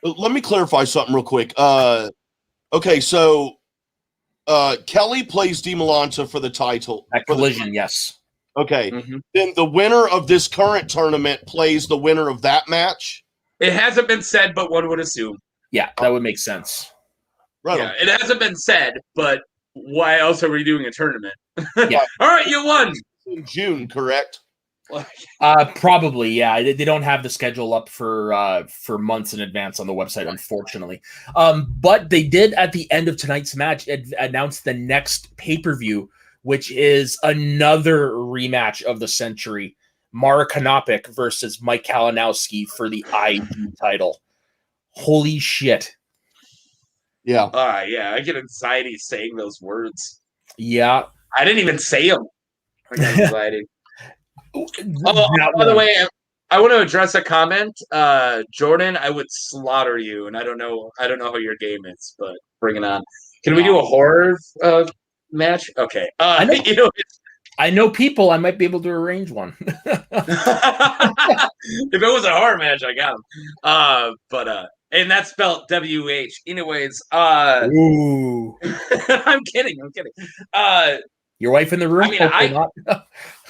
Let me clarify something real quick. Okay, so Kelly plays DiMolanta for the title. At Collision, yes. Okay. Mm-hmm. Then the winner of this current tournament plays the winner of that match? It hasn't been said, but one would assume. Yeah, that would make sense. Right. Yeah, it hasn't been said, but why else are we doing a tournament? Yeah. All right, you won. In June, correct? Probably, yeah. They don't have the schedule up for months in advance on the website, unfortunately. But they did at the end of tonight's match announce the next pay-per-view, which is another rematch of the century. Mara Konopik versus Mike Kalinowski for the IG title. Holy shit. Yeah. I get anxiety saying those words. Yeah. I didn't even say them. I got anxiety. By the way, I want to address a comment. Jordan, I would slaughter you, and I don't know how your game is, but bring it on. Can we do a horror match? Okay. I know people. I might be able to arrange one. If it was a horror match, I got them. And that's spelled WH. Anyways, ooh. I'm kidding. Your wife in the room? I mean,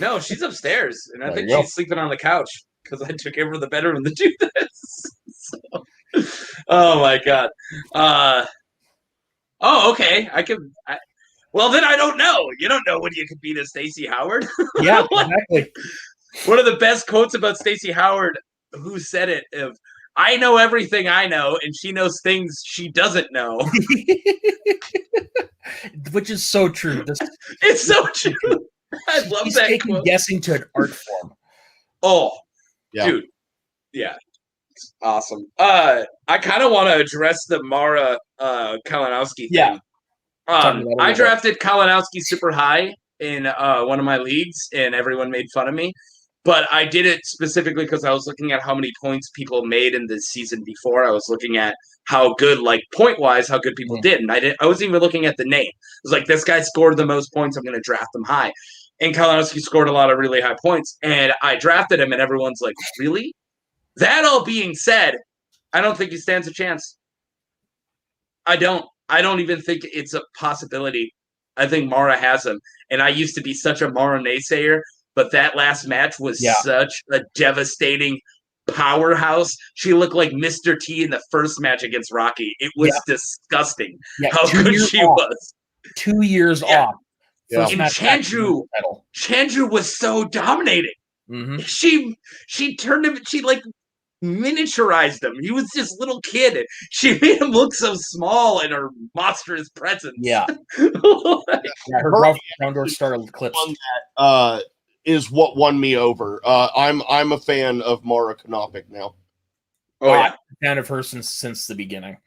no, she's upstairs, and I think she's sleeping on the couch because I took over the bedroom to do this. Oh my god. Okay. Well, then I don't know. You don't know when you compete as Stacey Howard. Yeah, exactly. One of the best quotes about Stacey Howard, who said it, of I know everything I know, and she knows things she doesn't know. Which is so true. It's so true. I love that quote. Guessing to an art form. Oh, yeah. Dude. Yeah. It's awesome. I kind of want to address the Mara Kalinowski thing. Yeah. I drafted Kalinowski super high in one of my leagues, and everyone made fun of me. But I did it specifically because I was looking at how many points people made in the season before. I was looking at how good, like point-wise, how good people did. And I wasn't even looking at the name. It was like, this guy scored the most points, I'm going to draft him high. And Kalinowski scored a lot of really high points. And I drafted him, and everyone's like, really? That all being said, I don't think he stands a chance. I don't even think it's a possibility. I think Mara has him. And I used to be such a Mara naysayer, but that last match was such a devastating powerhouse. She looked like Mr. T in the first match against Rocky. It was disgusting how good she was. 2 years off. Yeah. And Chandru was so dominating. Mm-hmm. She turned him, she like miniaturized him. He was this little kid, and she made him look so small in her monstrous presence. Yeah. Her ground door started clips. That is what won me over. I'm a fan of Mara Knopic now. I'm a fan of her since the beginning.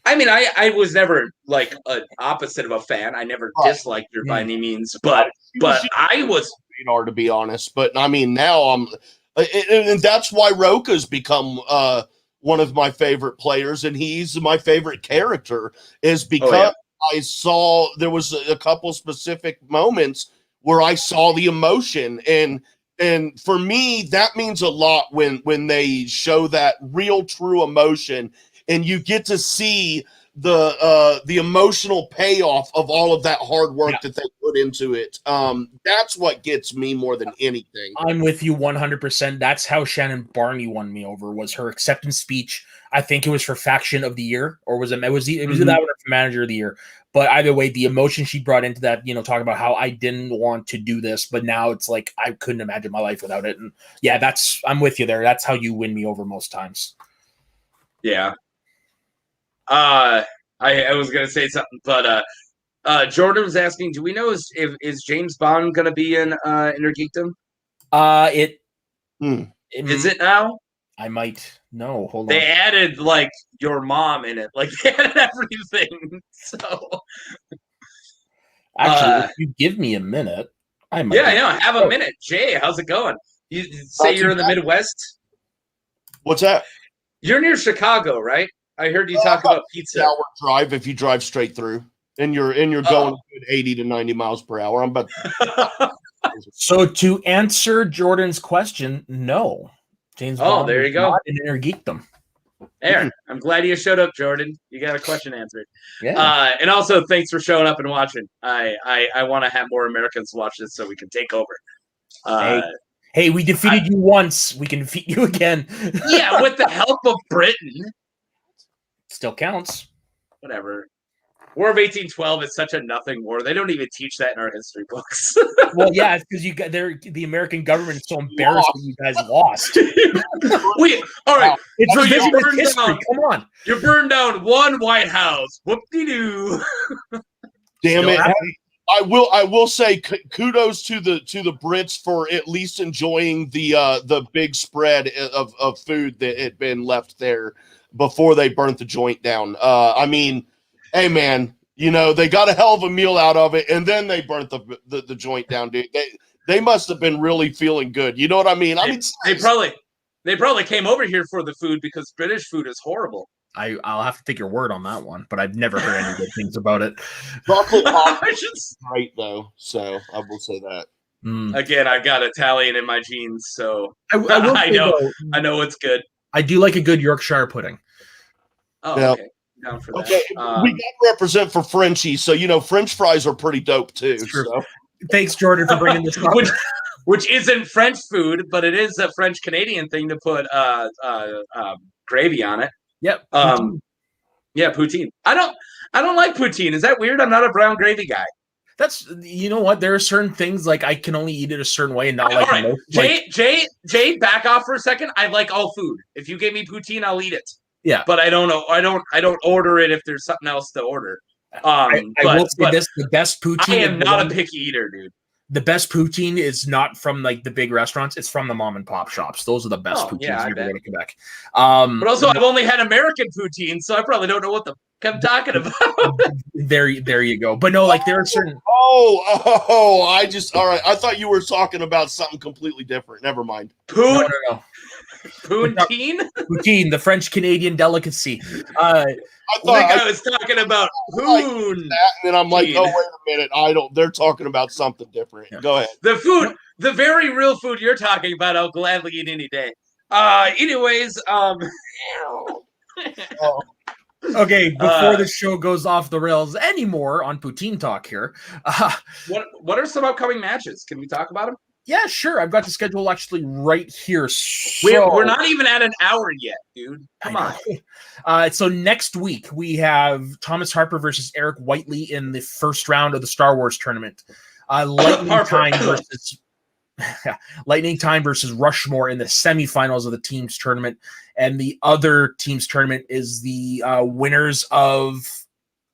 I mean, I was never like an opposite of a fan. I never disliked her by any means, but I was radar, to be honest. But I mean, now I'm, and that's why Roka's become one of my favorite players, and he's my favorite character, is because I saw there was a couple specific moments where I saw the emotion, and for me that means a lot when they show that real true emotion. And you get to see the emotional payoff of all of that hard work that they put into it. That's what gets me more than anything. I'm with you 100%. That's how Shannon Barney won me over, was her acceptance speech. I think it was for Faction of the Year, or was it that one for Manager of the Year. But either way, the emotion she brought into that, talking about how I didn't want to do this, but now it's like I couldn't imagine my life without it. And I'm with you there. That's how you win me over most times. Yeah. I was gonna say something, but Jordan was asking, do we know is James Bond gonna be in Inner Geekdom? Is it now? I might know. Hold on. They added like your mom in it, like they added everything. So actually, if you give me a minute, I might. Have a minute. Jay, how's it going? You say you're in the Midwest? What's that? You're near Chicago, right? I heard you talk about pizza. Hour drive if you drive straight through, and you're going 80 to 90 miles per hour. I'm about. So to answer Jordan's question, no, James Bond. There you go. Not in Inner Geekdom. Aaron, I'm glad you showed up, Jordan. You got a question answered. Yeah. And also, thanks for showing up and watching. I want to have more Americans watch this so we can take over. Hey, we defeated you once. We can defeat you again. Yeah, with the help of Britain. Still counts. Whatever. War of 1812 is such a nothing war. They don't even teach that in our history books. Well, yeah, it's because the American government is so embarrassed that you guys lost. All right. It's so you burned history. down. Come on. You burned down one White House. Whoop-de-doo. Damn it. I will say kudos to the Brits for at least enjoying the big spread of food that had been left there before they burnt the joint down. I mean, hey man, they got a hell of a meal out of it, and then they burnt the joint down, dude. They must have been really feeling good. You know what I mean? They probably came over here for the food because British food is horrible. I'll have to take your word on that one, but I've never heard any good things about it. Chocolate pop is great though, so I will say that. Again, I've got Italian in my genes, so I know it's good. I do like a good Yorkshire pudding. Oh, yeah. Okay. Down for that. Okay, we got to represent for Frenchie, so French fries are pretty dope too. So. Thanks, Jordan, for bringing this up. Which isn't French food, but it is a French Canadian thing to put gravy on it. Yep. Yeah, poutine. I don't like poutine. Is that weird? I'm not a brown gravy guy. That's what, there are certain things like I can only eat it a certain way and not like right. Jay, back off for a second. I like all food. If you gave me poutine, I'll eat it. Yeah, but I don't know. I don't order it if there's something else to order. I will say this: the best poutine. I am not a picky eater, dude. The best poutine is not from like the big restaurants; it's from the mom and pop shops. Those are the best poutines you ever go to Quebec. But also, I've only had American poutine, so I probably don't know what the I'm talking about. There you go. But no, like there are certain. All right. I thought you were talking about something completely different. Never mind. No. Poutine? Poutine, the French Canadian delicacy. I was talking about poon. And then I'm like, oh, wait a minute. They're talking about something different. Yeah. Go ahead. The food, the very real food you're talking about, I'll gladly eat any day. Anyways, Okay, before the show goes off the rails anymore on Poutine Talk here. What are some upcoming matches? Can we talk about them? Yeah, sure. I've got the schedule actually right here. So, we're not even at an hour yet, dude. Come on. So next week we have Thomas Harper versus Eric Whiteley in the first round of the Star Wars tournament. Lightning Time versus Rushmore in the semifinals of the teams tournament, and the other teams tournament is the winners of.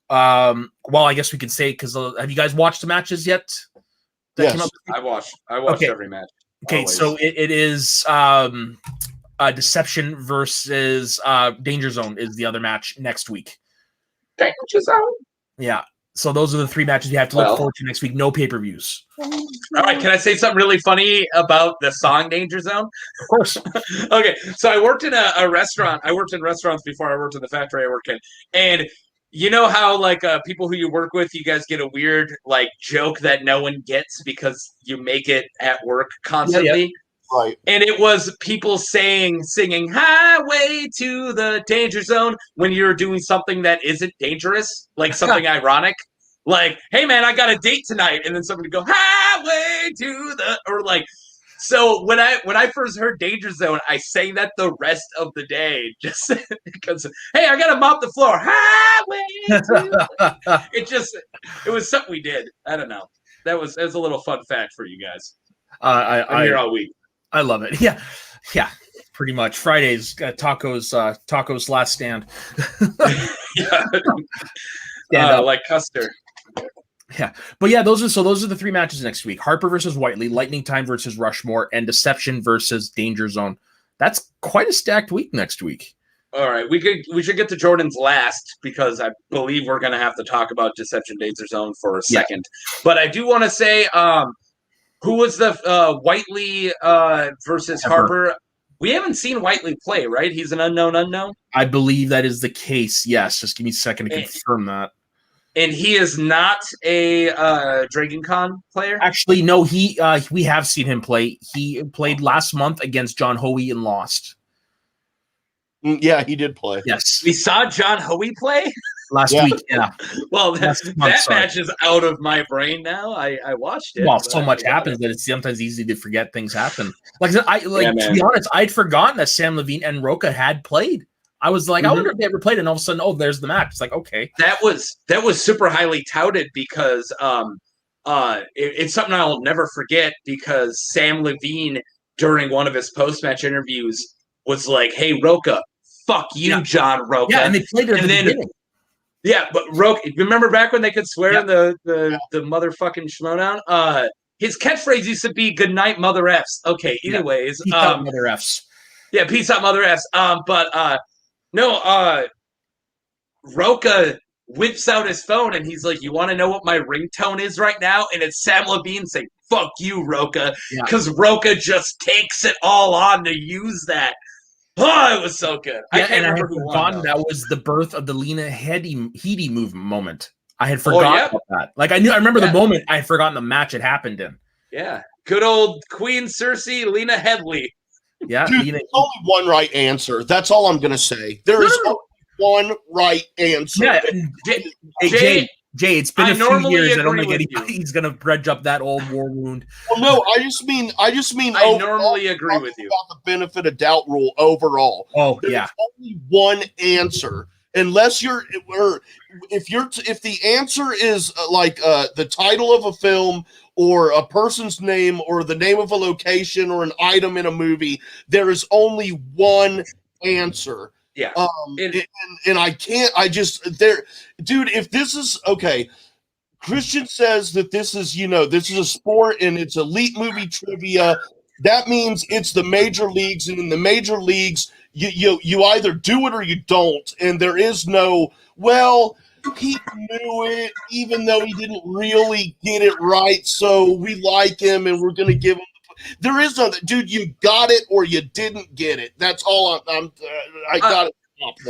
Well, I guess we could say because have you guys watched the matches yet? Yes, I watched every match. Okay, always. So it is Deception versus Danger Zone is the other match next week. Danger Zone? Yeah. So those are the three matches you have to look forward to next week. No pay-per-views. All right, can I say something really funny about the song Danger Zone? Of course. Okay, so I worked in a restaurant. I worked in restaurants before I worked in the factory I work in. And you know how, like, people who you work with, you guys get a weird, like, joke that no one gets because you make it at work constantly? Yeah. Right. And it was people singing Highway to the Danger Zone when you're doing something that isn't dangerous, like something ironic. Like, hey, man, I got a date tonight. And then somebody go, Highway to the, or like, so when I first heard Danger Zone, I sang that the rest of the day just because, hey, I got to mop the floor. Highway to it was something we did. I don't know. That was a little fun fact for you guys. I'm here all week. I love it. Yeah, pretty much. Fridays, tacos last stand. Like Custer. Yeah, but yeah, those are the three matches next week: Harper versus Whiteley, Lightning Time versus Rushmore, and Deception versus Danger Zone. That's quite a stacked week next week. All right, we should get to Jordan's last because I believe we're going to have to talk about Deception Danger Zone for a second. But I do want to say, who was the Whiteley versus Harper? We haven't seen Whiteley play, right? He's an unknown. I believe that is the case. Yes, just give me a second to confirm that. And he is not a Dragon Con player? Actually, no, we have seen him play. He played last month against John Hoey and lost. Yeah, he did play. Yes. We saw John Hoey play? Last week, yeah. Well, that match is out of my brain now. I watched it. Well, so much happens that it's sometimes easy to forget things happen. Like to be honest, I'd forgotten that Sam Levine and Roca had played. I was like, I wonder if they ever played, and all of a sudden, there's the match. It's like, okay. That was super highly touted because it's something I'll never forget because Sam Levine, during one of his post-match interviews, was like, hey, Roca, fuck you, John Roca. Yeah, and they played it at the beginning. Yeah, but Roca, remember back when they could swear in the motherfucking Schmoedown? His catchphrase used to be "Good night, mother f's." Okay, anyways, peace out, mother f's. Yeah, peace out, mother f's. Roca whips out his phone and he's like, "You want to know what my ringtone is right now?" And it's Sam Levine saying, "Fuck you, Roca," because Roca just takes it all on to use that. Oh, it was so good. I can't remember who won. That was the birth of the Lena Headey moment. I had forgotten about that. Like I remember the moment. I had forgotten the match it happened in. Yeah, good old Queen Cersei, Lena Headley. Yeah, dude, there's only one right answer. That's all I'm gonna say. There is only one right answer. Yeah, Jay, it's been a few years. I don't think anybody's gonna dredge up that old war wound. Well, no, I just mean. I normally agree with you about the benefit of doubt rule overall. Oh, There's only one answer, unless if the answer is the title of a film or a person's name or the name of a location or an item in a movie, there is only one answer. Yeah. And I can't, dude, if this is okay, Christian says that this is a sport and it's elite movie trivia. That means it's the major leagues, and in the major leagues, you either do it or you don't, and there is no, well, he knew it even though he didn't really get it right, so we like him and we're going to give him. There is no, dude, you got it or you didn't get it. That's all I got it.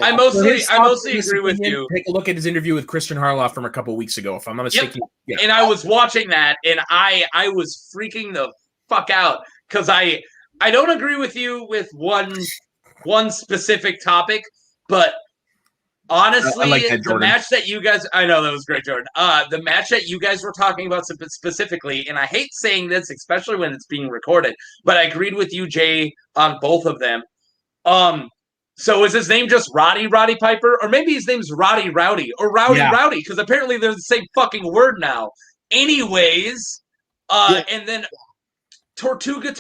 I mostly agree with you. Take a look at his interview with Christian Harloff from a couple weeks ago, if I'm not mistaken. Yep. Yeah. And I was watching that, and I was freaking the fuck out because I don't agree with you with one specific topic, but honestly, I like that, the match that you guys, I know that was great, Jordan. The match that you guys were talking about specifically, and I hate saying this, especially when it's being recorded, but I agreed with you, Jay, on both of them. So is his name just Roddy Piper? Or maybe his name's Roddy Rowdy or Rowdy, because apparently they're the same fucking word now. Anyways, and then Tortuga,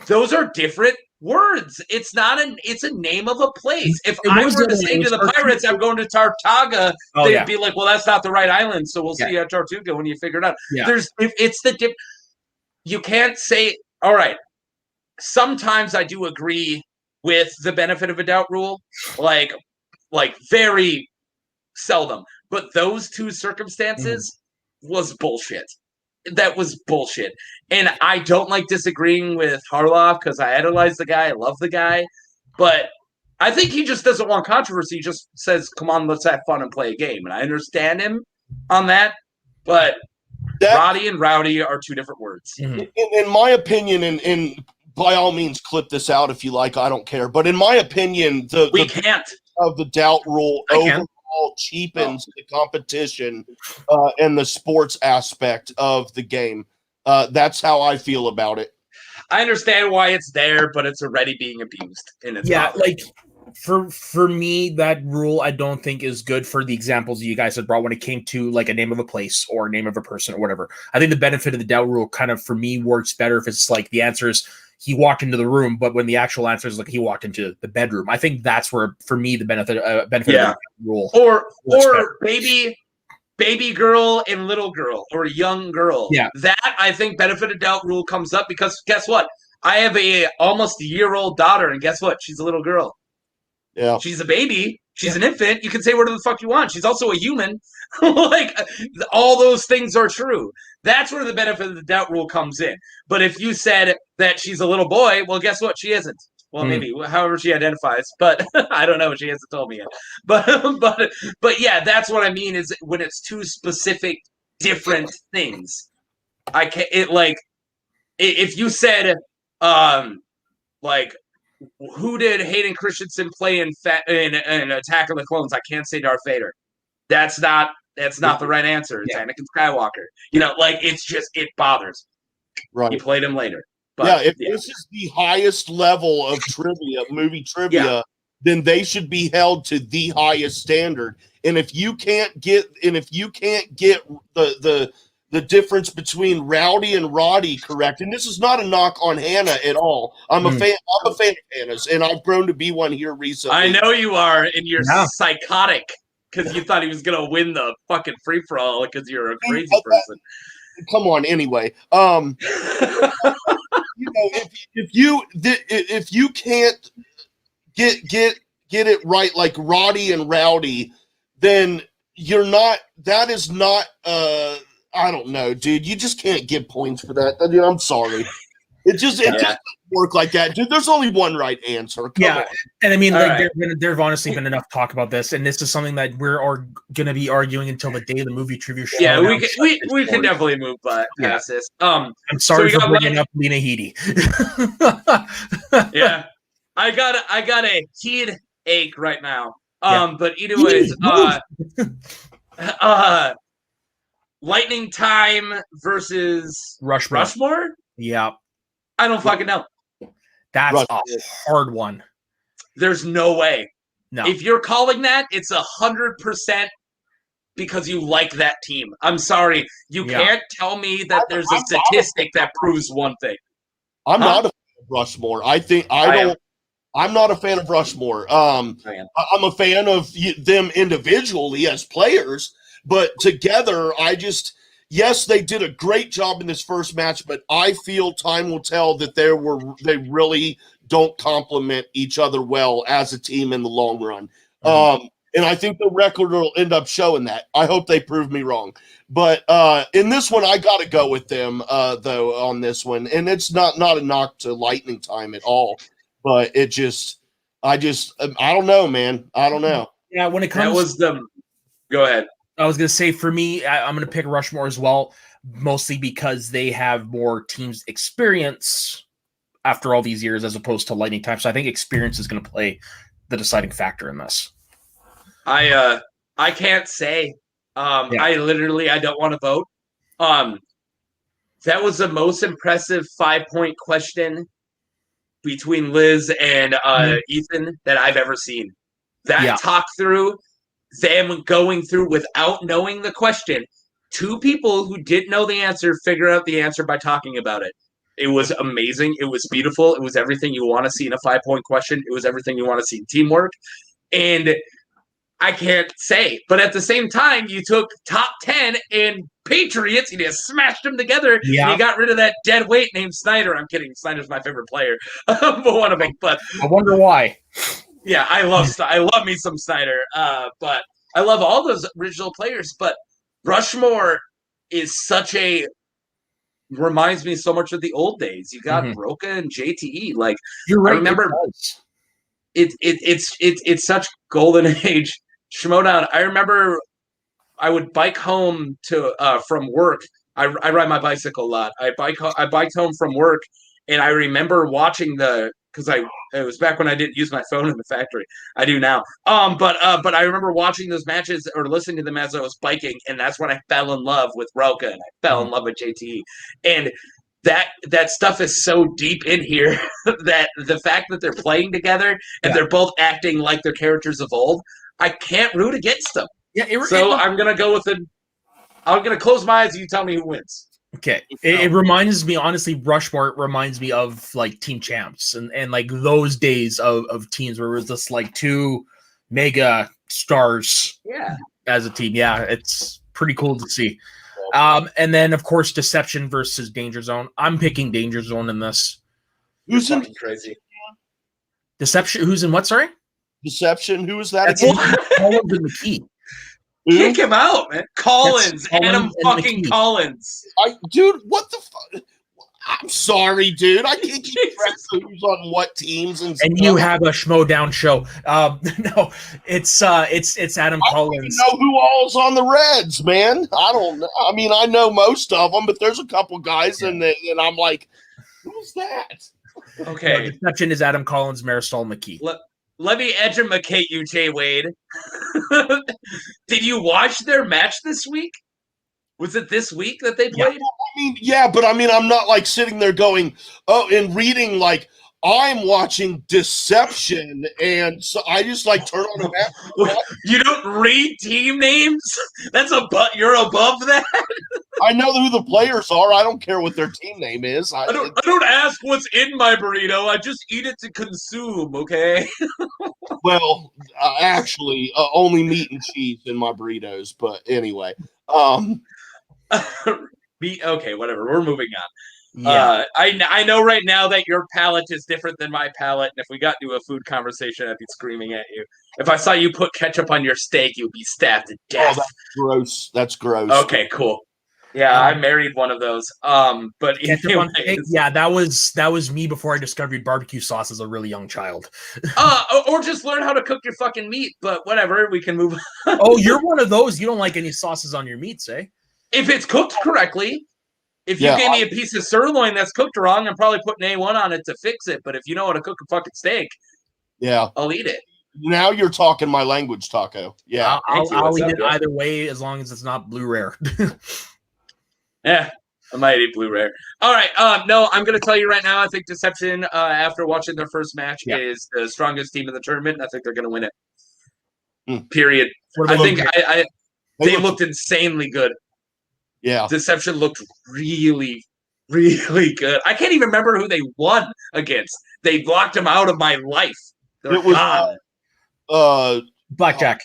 those are different words. It's a name of a place. If I were to say to the Pirates, I'm going to Tartaga, they'd be like, well, that's not the right island, so we'll see you at Tortuga when you figure it out. Yeah. You can't say, all right, sometimes I do agree with the benefit of a doubt rule, like very seldom. But those two circumstances was bullshit. That was bullshit. And I don't like disagreeing with Harloff because I idolize the guy. I love the guy. But I think he just doesn't want controversy. He just says, come on, let's have fun and play a game. And I understand him on that. But Roddy and Rowdy are two different words. In my opinion, and by all means, clip this out if you like. I don't care. But in my opinion, the doubt rule overall cheapens the competition and the sports aspect of the game. That's how I feel about it. I understand why it's there, but it's already being abused. Like for me, that rule I don't think is good for the examples you guys had brought when it came to like a name of a place or a name of a person or whatever. I think the benefit of the doubt rule kind of for me works better if it's like the answer is he walked into the room, but when the actual answer is like he walked into the bedroom. I think that's where, for me, the benefit of the rule. Or baby girl and little girl or young girl. Yeah. That I think benefit of doubt rule comes up because guess what? I have a almost a year-old daughter, and guess what? She's a little girl. Yeah. She's a baby. She's an infant. You can say whatever the fuck you want. She's also a human. Like, all those things are true. That's where the benefit of the doubt rule comes in. But if you said that she's a little boy, well, guess what? She isn't. Well, maybe, however she identifies. But I don't know. She hasn't told me yet. But yeah, that's what I mean is when it's two specific different things. I can't, if you said, who did Hayden Christensen play in Attack of the Clones? I can't say Darth Vader. That's not the right answer. It's Anakin Skywalker. It's just, it bothers. Right. You played him later. But, if this is the highest level of trivia, movie trivia, then they should be held to the highest standard. And if you can't get the difference between Rowdy and Roddy correct, and this is not a knock on Hannah at all. I'm a fan of Hannah's, and I've grown to be one here recently. I know you are, and you're psychotic because you thought he was gonna win the fucking free for all because you're a crazy person. Come on, anyway. If you can't get it right like Roddy and Rowdy, then you're not. That is not. I don't know, dude. You just can't give points for that. Dude, I'm sorry. It just doesn't work like that, dude. There's only one right answer. Come on. And I mean, there've honestly been enough talk about this, and this is something that we're going to be arguing until the day of the movie trivia show. Yeah, we can definitely move past this. I'm sorry for bringing up Lena Headey. Yeah, I got a heat ache right now. But anyways, Lightning Time versus Rushmore? Yeah. I don't fucking know. That's a hard one. There's no way. No. If you're calling that, it's 100% because you like that team. I'm sorry. You can't tell me that there's a statistic that proves one thing. I'm not a fan of Rushmore. I'm not a fan of Rushmore. I'm a fan of them individually as players, but together, I just, yes, they did a great job in this first match, but I feel time will tell that they really don't complement each other well as a team in the long run. And I think the record will end up showing that. I hope they prove me wrong. But in this one, I got to go with them, though, on this one. And it's not a knock to Lightning Time at all. But I don't know, man. I don't know. Yeah, when it comes... That was the... Go ahead. I was going to say, for me, I'm going to pick Rushmore as well, mostly because they have more teams experience after all these years as opposed to Lightning Time. So I think experience is going to play the deciding factor in this. I can't say. I don't want to vote. That was the most impressive 5-point question between Liz and Ethan that I've ever seen. That talk through, them going through without knowing the question. Two people who didn't know the answer figure out the answer by talking about it. It was amazing. It was beautiful. It was everything you want to see in a 5-point question. It was everything you want to see in teamwork. And I can't say. But at the same time, you took top 10 and Patriots, and you smashed them together, and you got rid of that dead weight named Snyder. I'm kidding. Snyder's my favorite player. But one of them. But I wonder why. Yeah, I love me some Snyder. But I love all those original players. But Rushmore is reminds me so much of the old days. You got Broca and JTE. Like, you're right. I remember it's such golden age. Schmoedown. I remember I would bike home from work. I ride my bicycle a lot. I biked home from work, and I remember watching because it was back when I didn't use my phone in the factory. I do now. But I remember watching those matches or listening to them as I was biking, and that's when I fell in love with Roka and I fell in love with JT. And that stuff is so deep in here that the fact that they're playing together and they're both acting like their characters of old, I can't root against them. Yeah, I'm gonna go with I'm gonna close my eyes and you tell me who wins. Okay. It reminds me, honestly, Rushmore reminds me of like Team Champs and like those days of teams where it was just like two mega stars as a team. Yeah, it's pretty cool to see. And then of course Deception versus Danger Zone. I'm picking Danger Zone in this. Who's in crazy? Deception. Who's in what? Sorry. Deception. Who is that? Collins and McKee. Kick him out, man. Collins, Adam fucking Collins. Dude, what the fuck? I'm sorry, dude. I can't keep track of who's on what teams and stuff. You have a Schmoedown show. No, it's Adam Collins. I don't even know who all's on the Reds, man. I don't know. I mean, I know most of them, but there's a couple guys and I'm like, who's that? Okay. No, Deception is Adam Collins, Marisol McKee. Let me educate you, Jay Wade. Did you watch their match this week? Was it this week that they played? But I'm not like sitting there going, and reading like I'm watching Deception, and so I just like turn on the map. You don't read team names? You're above that? I know who the players are. I don't care what their team name is. I don't ask what's in my burrito. I just eat it to consume, okay? Well, actually, only meat and cheese in my burritos. But anyway. Okay, whatever. We're moving on. Yeah. I know right now that your palate is different than my palate, and if we got into a food conversation, I'd be screaming at you. If I saw you put ketchup on your steak, you'd be stabbed to death. Oh, that's gross. That's gross. Okay, cool. Yeah, I married one of those. But anyways, that was me before I discovered barbecue sauce as a really young child. Or just learn how to cook your fucking meat. But whatever, we can move on. Oh, you're one of those. You don't like any sauces on your meats, eh? If it's cooked correctly. If you gave me a piece of sirloin that's cooked wrong, I'm probably putting A1 on it to fix it. But if you know how to cook a fucking steak, I'll eat it. Now you're talking my language, Taco. Yeah, I'll eat it either way as long as it's not blue rare. Yeah, I might eat blue rare. All right. No, I'm going to tell you right now, I think Deception, after watching their first match, is the strongest team in the tournament, and I think they're going to win it. Period. I think they looked insanely good. Yeah. Deception looked really, really good. I can't even remember who they won against. They blocked them out of my life. They're gone. Blackjack.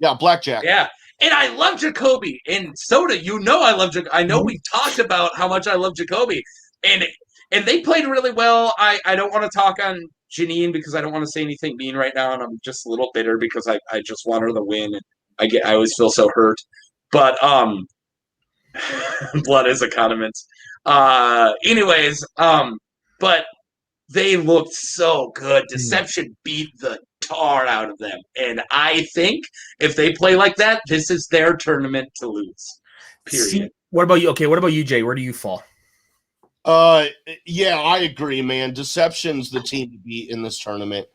Yeah, Blackjack. Yeah. And I love Jacoby, and Soda. I love Jacoby. I know we talked about how much I love Jacoby, and they played really well. I don't want to talk on Janine because I don't want to say anything mean right now, and I'm just a little bitter because I just want her to win. And I always feel so hurt, but blood is a condiment. Anyways, but they looked so good. Deception beat the tar out of them. And I think if they play like that, this is their tournament to lose. Period. See, what about you? Okay, what about you, Jay? Where do you fall? Yeah, I agree, man. Deception's the team to beat in this tournament.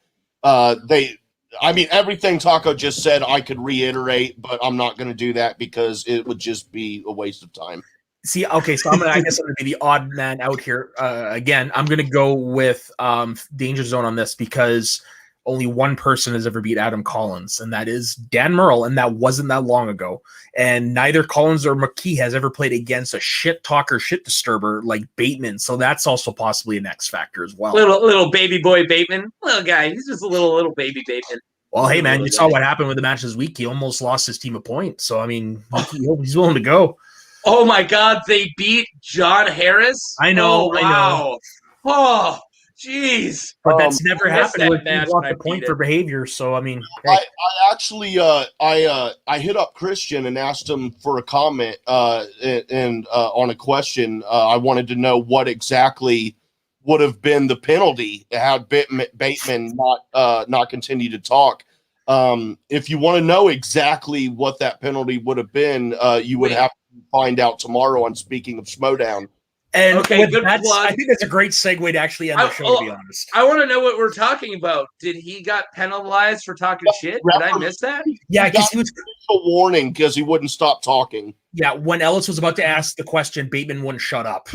Everything Taco just said, I could reiterate, but I'm not going to do that because it would just be a waste of time. See, okay, so I guess I'm going to be the odd man out here. Again, I'm going to go with Danger Zone on this because only one person has ever beat Adam Collins, and that is Dan Merle, and that wasn't that long ago. And neither Collins or McKee has ever played against a shit talker, shit disturber like Bateman, so that's also possibly an X factor as well. Little baby boy Bateman, little guy. He's just a little baby Bateman. Well, hey man, you saw what happened with the match this week. He almost lost his team a point, so I mean, he's willing to go. Oh my God, they beat John Harris. I know. Oh, wow. I know. Oh, jeez. But that's never happened with match. Lost a point for behavior. So I mean, hey. I actually I hit up Christian and asked him for a comment and on a question. I wanted to know what exactly would have been the penalty had Bateman not continue to talk. If you want to know exactly what that penalty would have been, you would have to find out tomorrow on Speaking of Schmoedown. And okay, good plug. I think that's a great segue to actually end the show, to be honest. I want to know what we're talking about. Did he got penalized for talking shit? Did I miss that? Yeah, because he was a warning because he wouldn't stop talking. Yeah, when Ellis was about to ask the question, Bateman wouldn't shut up.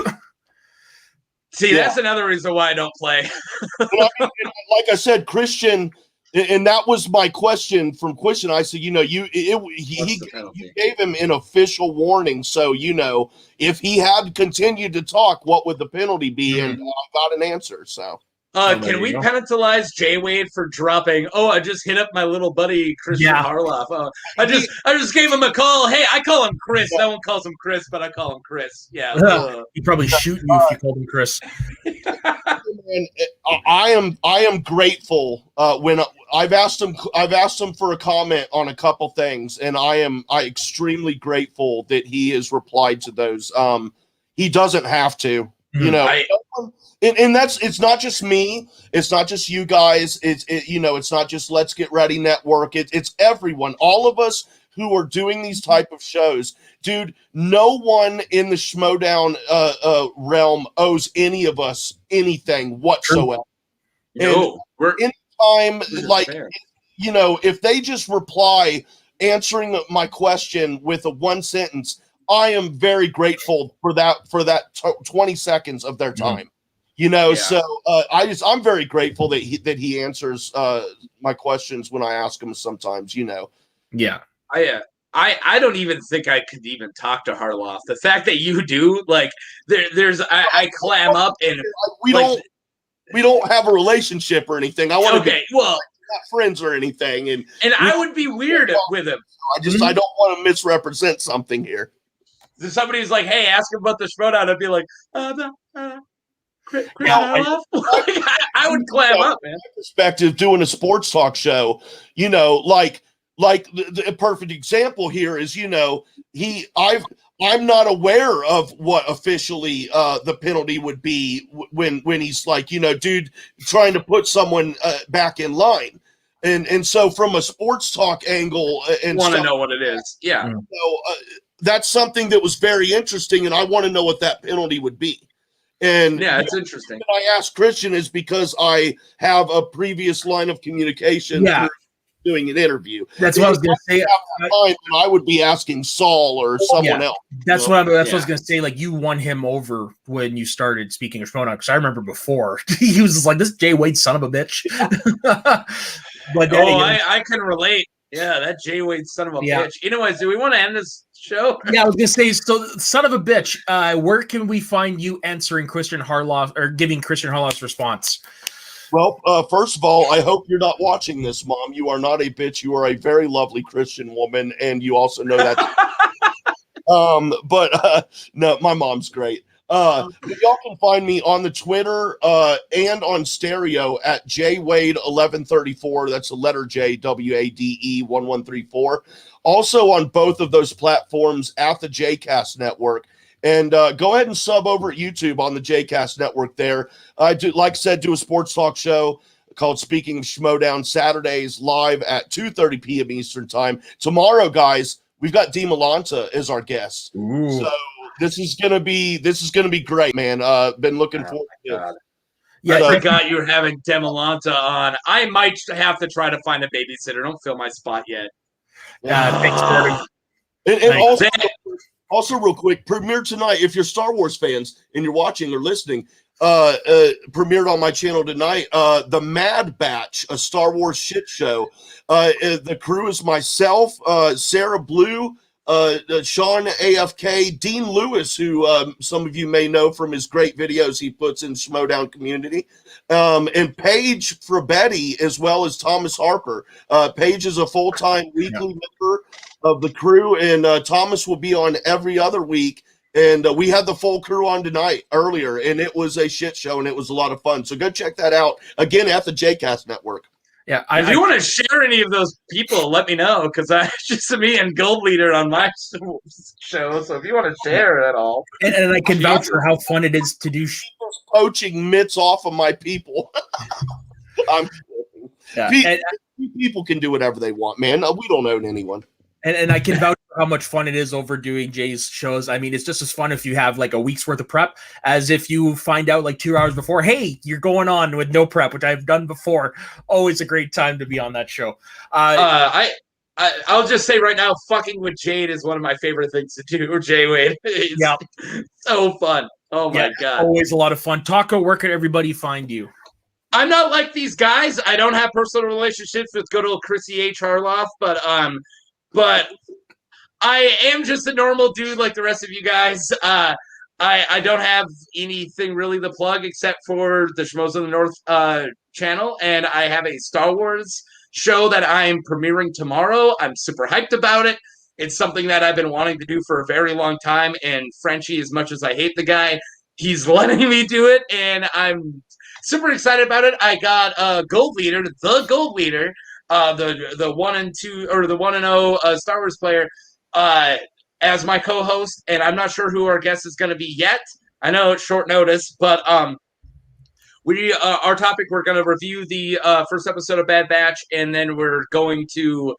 See, that's another reason why I don't play. Like I said, Christian, and that was my question from Christian. I said, you gave him an official warning. So, if he had continued to talk, what would the penalty be? And I got an answer. So, can we penalize Jay Wade for dropping? Oh, I just hit up my little buddy Christian Harloff. I just gave him a call. Hey, I call him Chris. No one calls him Chris, but I call him Chris. Yeah, he'd probably shoot you if you called him Chris. And I am grateful when I've asked him for a comment on a couple things, and I extremely grateful that he has replied to those. He doesn't have to, and it's not just me, it's not just you guys, it's not just Let's Get Ready Network, it's everyone, all of us who are doing these type of shows. Dude, no one in the Schmoedown realm owes any of us anything whatsoever. No, anytime, if they just reply answering my question with a one sentence, I am very grateful for that 20 seconds of their time. So I'm very grateful that he answers my questions when I ask him sometimes. Yeah. I don't even think I could even talk to Harloff. The fact that you do, I clam up and we don't have a relationship or anything. I want to be not friends or anything, and I would be weird with him. I don't want to misrepresent something here. If somebody's like, "Hey, ask him about the Schmoedown," I'd be like, Chris Harloff? I would clam up, man. Perspective, doing a sports talk show, the perfect example here is, I'm not aware of what officially the penalty would be when he's like, dude, trying to put someone back in line. And so from a sports talk angle and want to know what it is. Yeah. So, that's something that was very interesting, and I want to know what that penalty would be. And yeah, it's interesting. I asked Christian is because I have a previous line of communication through doing an interview. That's what I was going to say. I would be asking Saul or someone else. That's what I was going to say. Like, you won him over when you started Speaking of Schmoedown, because I remember before he was just like, this Jay Wade son of a bitch. But I can relate. Yeah, that Jay Wade son of a bitch. Anyways, do we want to end this show? Yeah, I was going to say, so son of a bitch, where can we find you answering Christian Harloff or giving Christian Harloff's response? Well, first of all, I hope you're not watching this, Mom. You are not a bitch. You are a very lovely Christian woman, and you also know that. No, my mom's great. But y'all can find me on the Twitter and on stereo at jwade1134. That's the letter J, WADE 1134. Also on both of those platforms at the JCast Network. And go ahead and sub over at YouTube on the JCast Network there. I do, like I said, do a sports talk show called Speaking of Schmoedown, Saturdays live at 2:30 p.m. Eastern Time. Tomorrow, guys, we've got Dee Malanta as our guest. Ooh. So this is gonna be great, man. Been looking forward to it. Yeah, I forgot you were having Demolanta on. I might have to try to find a babysitter. Don't fill my spot yet. thanks, Jordan. And also, real quick, premiere tonight. If you're Star Wars fans and you're watching or listening, premiered on my channel tonight. The Mad Batch, a Star Wars shit show. The crew is myself, Sarah Blue, Sean AFK, Dean Lewis, who some of you may know from his great videos he puts in Schmoedown community, and Paige Frabetti, as well as Thomas Harper. Paige is a full-time weekly member of the crew, and Thomas will be on every other week. And we had the full crew on tonight earlier, and it was a shit show, and it was a lot of fun. So go check that out again at the JCast Network. Yeah, if you want to share any of those people, let me know, because I just me and Gold Leader on my show. So if you want to share at all, and I can vouch for how fun it is to do poaching mitts off of my people. I'm kidding. Yeah, people can do whatever they want, man. We don't own anyone. And I can vouch for how much fun it is over doing Jay's shows. I mean, it's just as fun if you have like a week's worth of prep as if you find out like 2 hours before, hey, you're going on with no prep, which I've done before. Always a great time to be on that show. I'll just say right now, fucking with Jade is one of my favorite things to do. Or Jay Wade. It's so fun. Oh my God. Always a lot of fun. Taco, where can everybody find you? I'm not like these guys. I don't have personal relationships with good old Chrissy H. Harloff, but I am just a normal dude like the rest of you guys. I don't have anything really to plug except for the Schmoes of the North channel, and I have a Star Wars show that I'm premiering tomorrow. I'm super hyped about it. It's something that I've been wanting to do for a very long time, and Frenchie, as much as I hate the guy, he's letting me do it, and I'm super excited about it. I got Gold Leader, the 1 and 2 or the 1 and 0 Star Wars player as my co-host, and I'm not sure who our guest is going to be yet. I know it's short notice, but our topic, we're going to review the first episode of Bad Batch, and then we're going to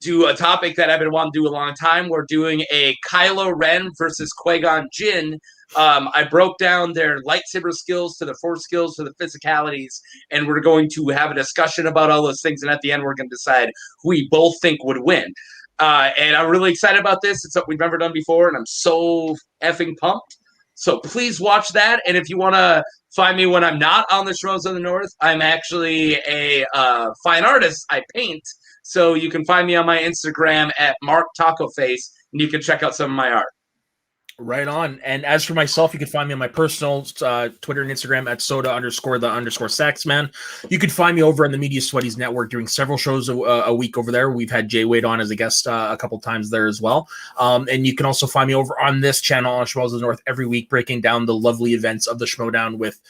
do a topic that I've been wanting to do a long time. We're doing a Kylo Ren versus Qui-Gon Jinn. I broke down their lightsaber skills to the force skills to the physicalities, and we're going to have a discussion about all those things, and at the end we're going to decide who we both think would win. And I'm really excited about this. It's something we've never done before, and I'm so effing pumped. So please watch that, and if you want to find me when I'm not on the Schmoes of the North, I'm actually a fine artist. I paint, so you can find me on my Instagram at Mark Taco Face, and you can check out some of my art. Right on. And as for myself, you can find me on my personal Twitter and Instagram at soda_the_saxman. You can find me over on the Media Sweaties Network doing several shows a week over there. We've had Jay Wade on as a guest a couple times there as well. And you can also find me over on this channel on Schmoes of the North every week, breaking down the lovely events of the Schmoedown with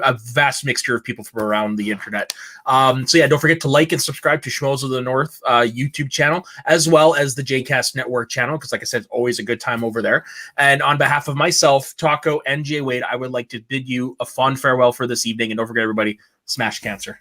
a vast mixture of people from around the internet. So yeah, don't forget to like and subscribe to Schmoes of the North YouTube channel, as well as the JCast Network channel, because like I said, it's always a good time over there. And on behalf of myself, Taco, and Jay Wade, I would like to bid you a fond farewell for this evening. And don't forget, everybody, smash cancer.